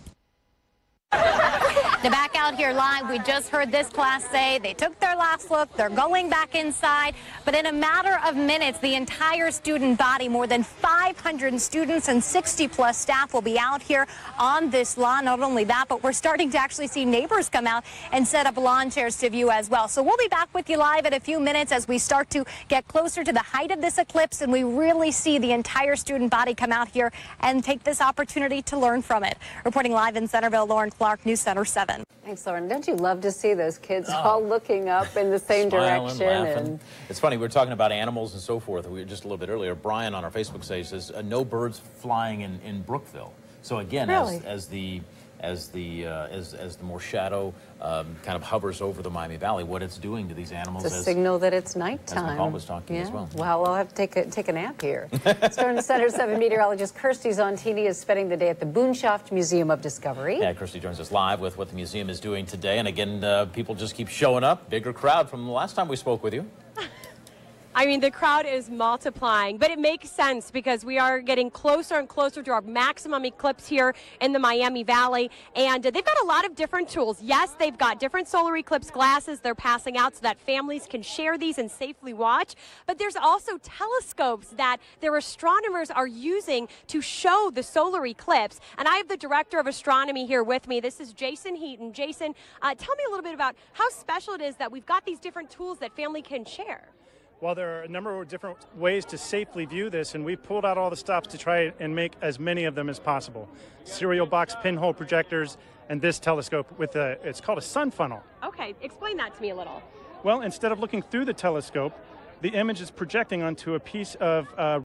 Now back out here live, we just heard this class say they took their last look, they're going back inside, but in a matter of minutes, the entire student body, more than 500 students and 60+ staff will be out here on this lawn. Not only that, but we're starting to actually see neighbors come out and set up lawn chairs to view as well. So we'll be back with you live in a few minutes as we start to get closer to the height of this eclipse, and we really see the entire student body come out here and take this opportunity to learn from it. Reporting live in Centerville, Lauren Clark, NewsCenter 7. Thanks, Lauren. Don't you love to see those kids all looking up in the same Smiling, direction? laughing. And It's funny, we were talking about animals and so forth. We were just a little bit earlier. Brian on our Facebook page says no birds flying in Brookville. So again, Really? as the more shadow kind of hovers over the Miami Valley, what it's doing to these animals. it's a signal that it's nighttime. Paul was talking as well. Well, we'll have to take a nap here. Stern Center 7 meteorologist Kirsty Zontini is spending the day at the Boonshoft Museum of Discovery. Yeah, Kirsty joins us live with what the museum is doing today. And again, people just keep showing up. Bigger crowd from the last time we spoke with you. I mean, the crowd is multiplying, but it makes sense because we are getting closer and closer to our maximum eclipse here in the Miami Valley, and they've got a lot of different tools. Yes, they've got different solar eclipse glasses they're passing out so that families can share these and safely watch, but there's also telescopes that their astronomers are using to show the solar eclipse, and I have the director of astronomy here with me. This is Jason Heaton. Jason, tell me a little bit about how special it is that we've got these different tools that family can share. While there are a number of different ways to safely view this, and we pulled out all the stops to try and make as many of them as possible. Serial box pinhole projectors and this telescope with it's called a sun funnel. Okay, explain that to me a little. Well, instead of looking through the telescope, the image is projecting onto a piece of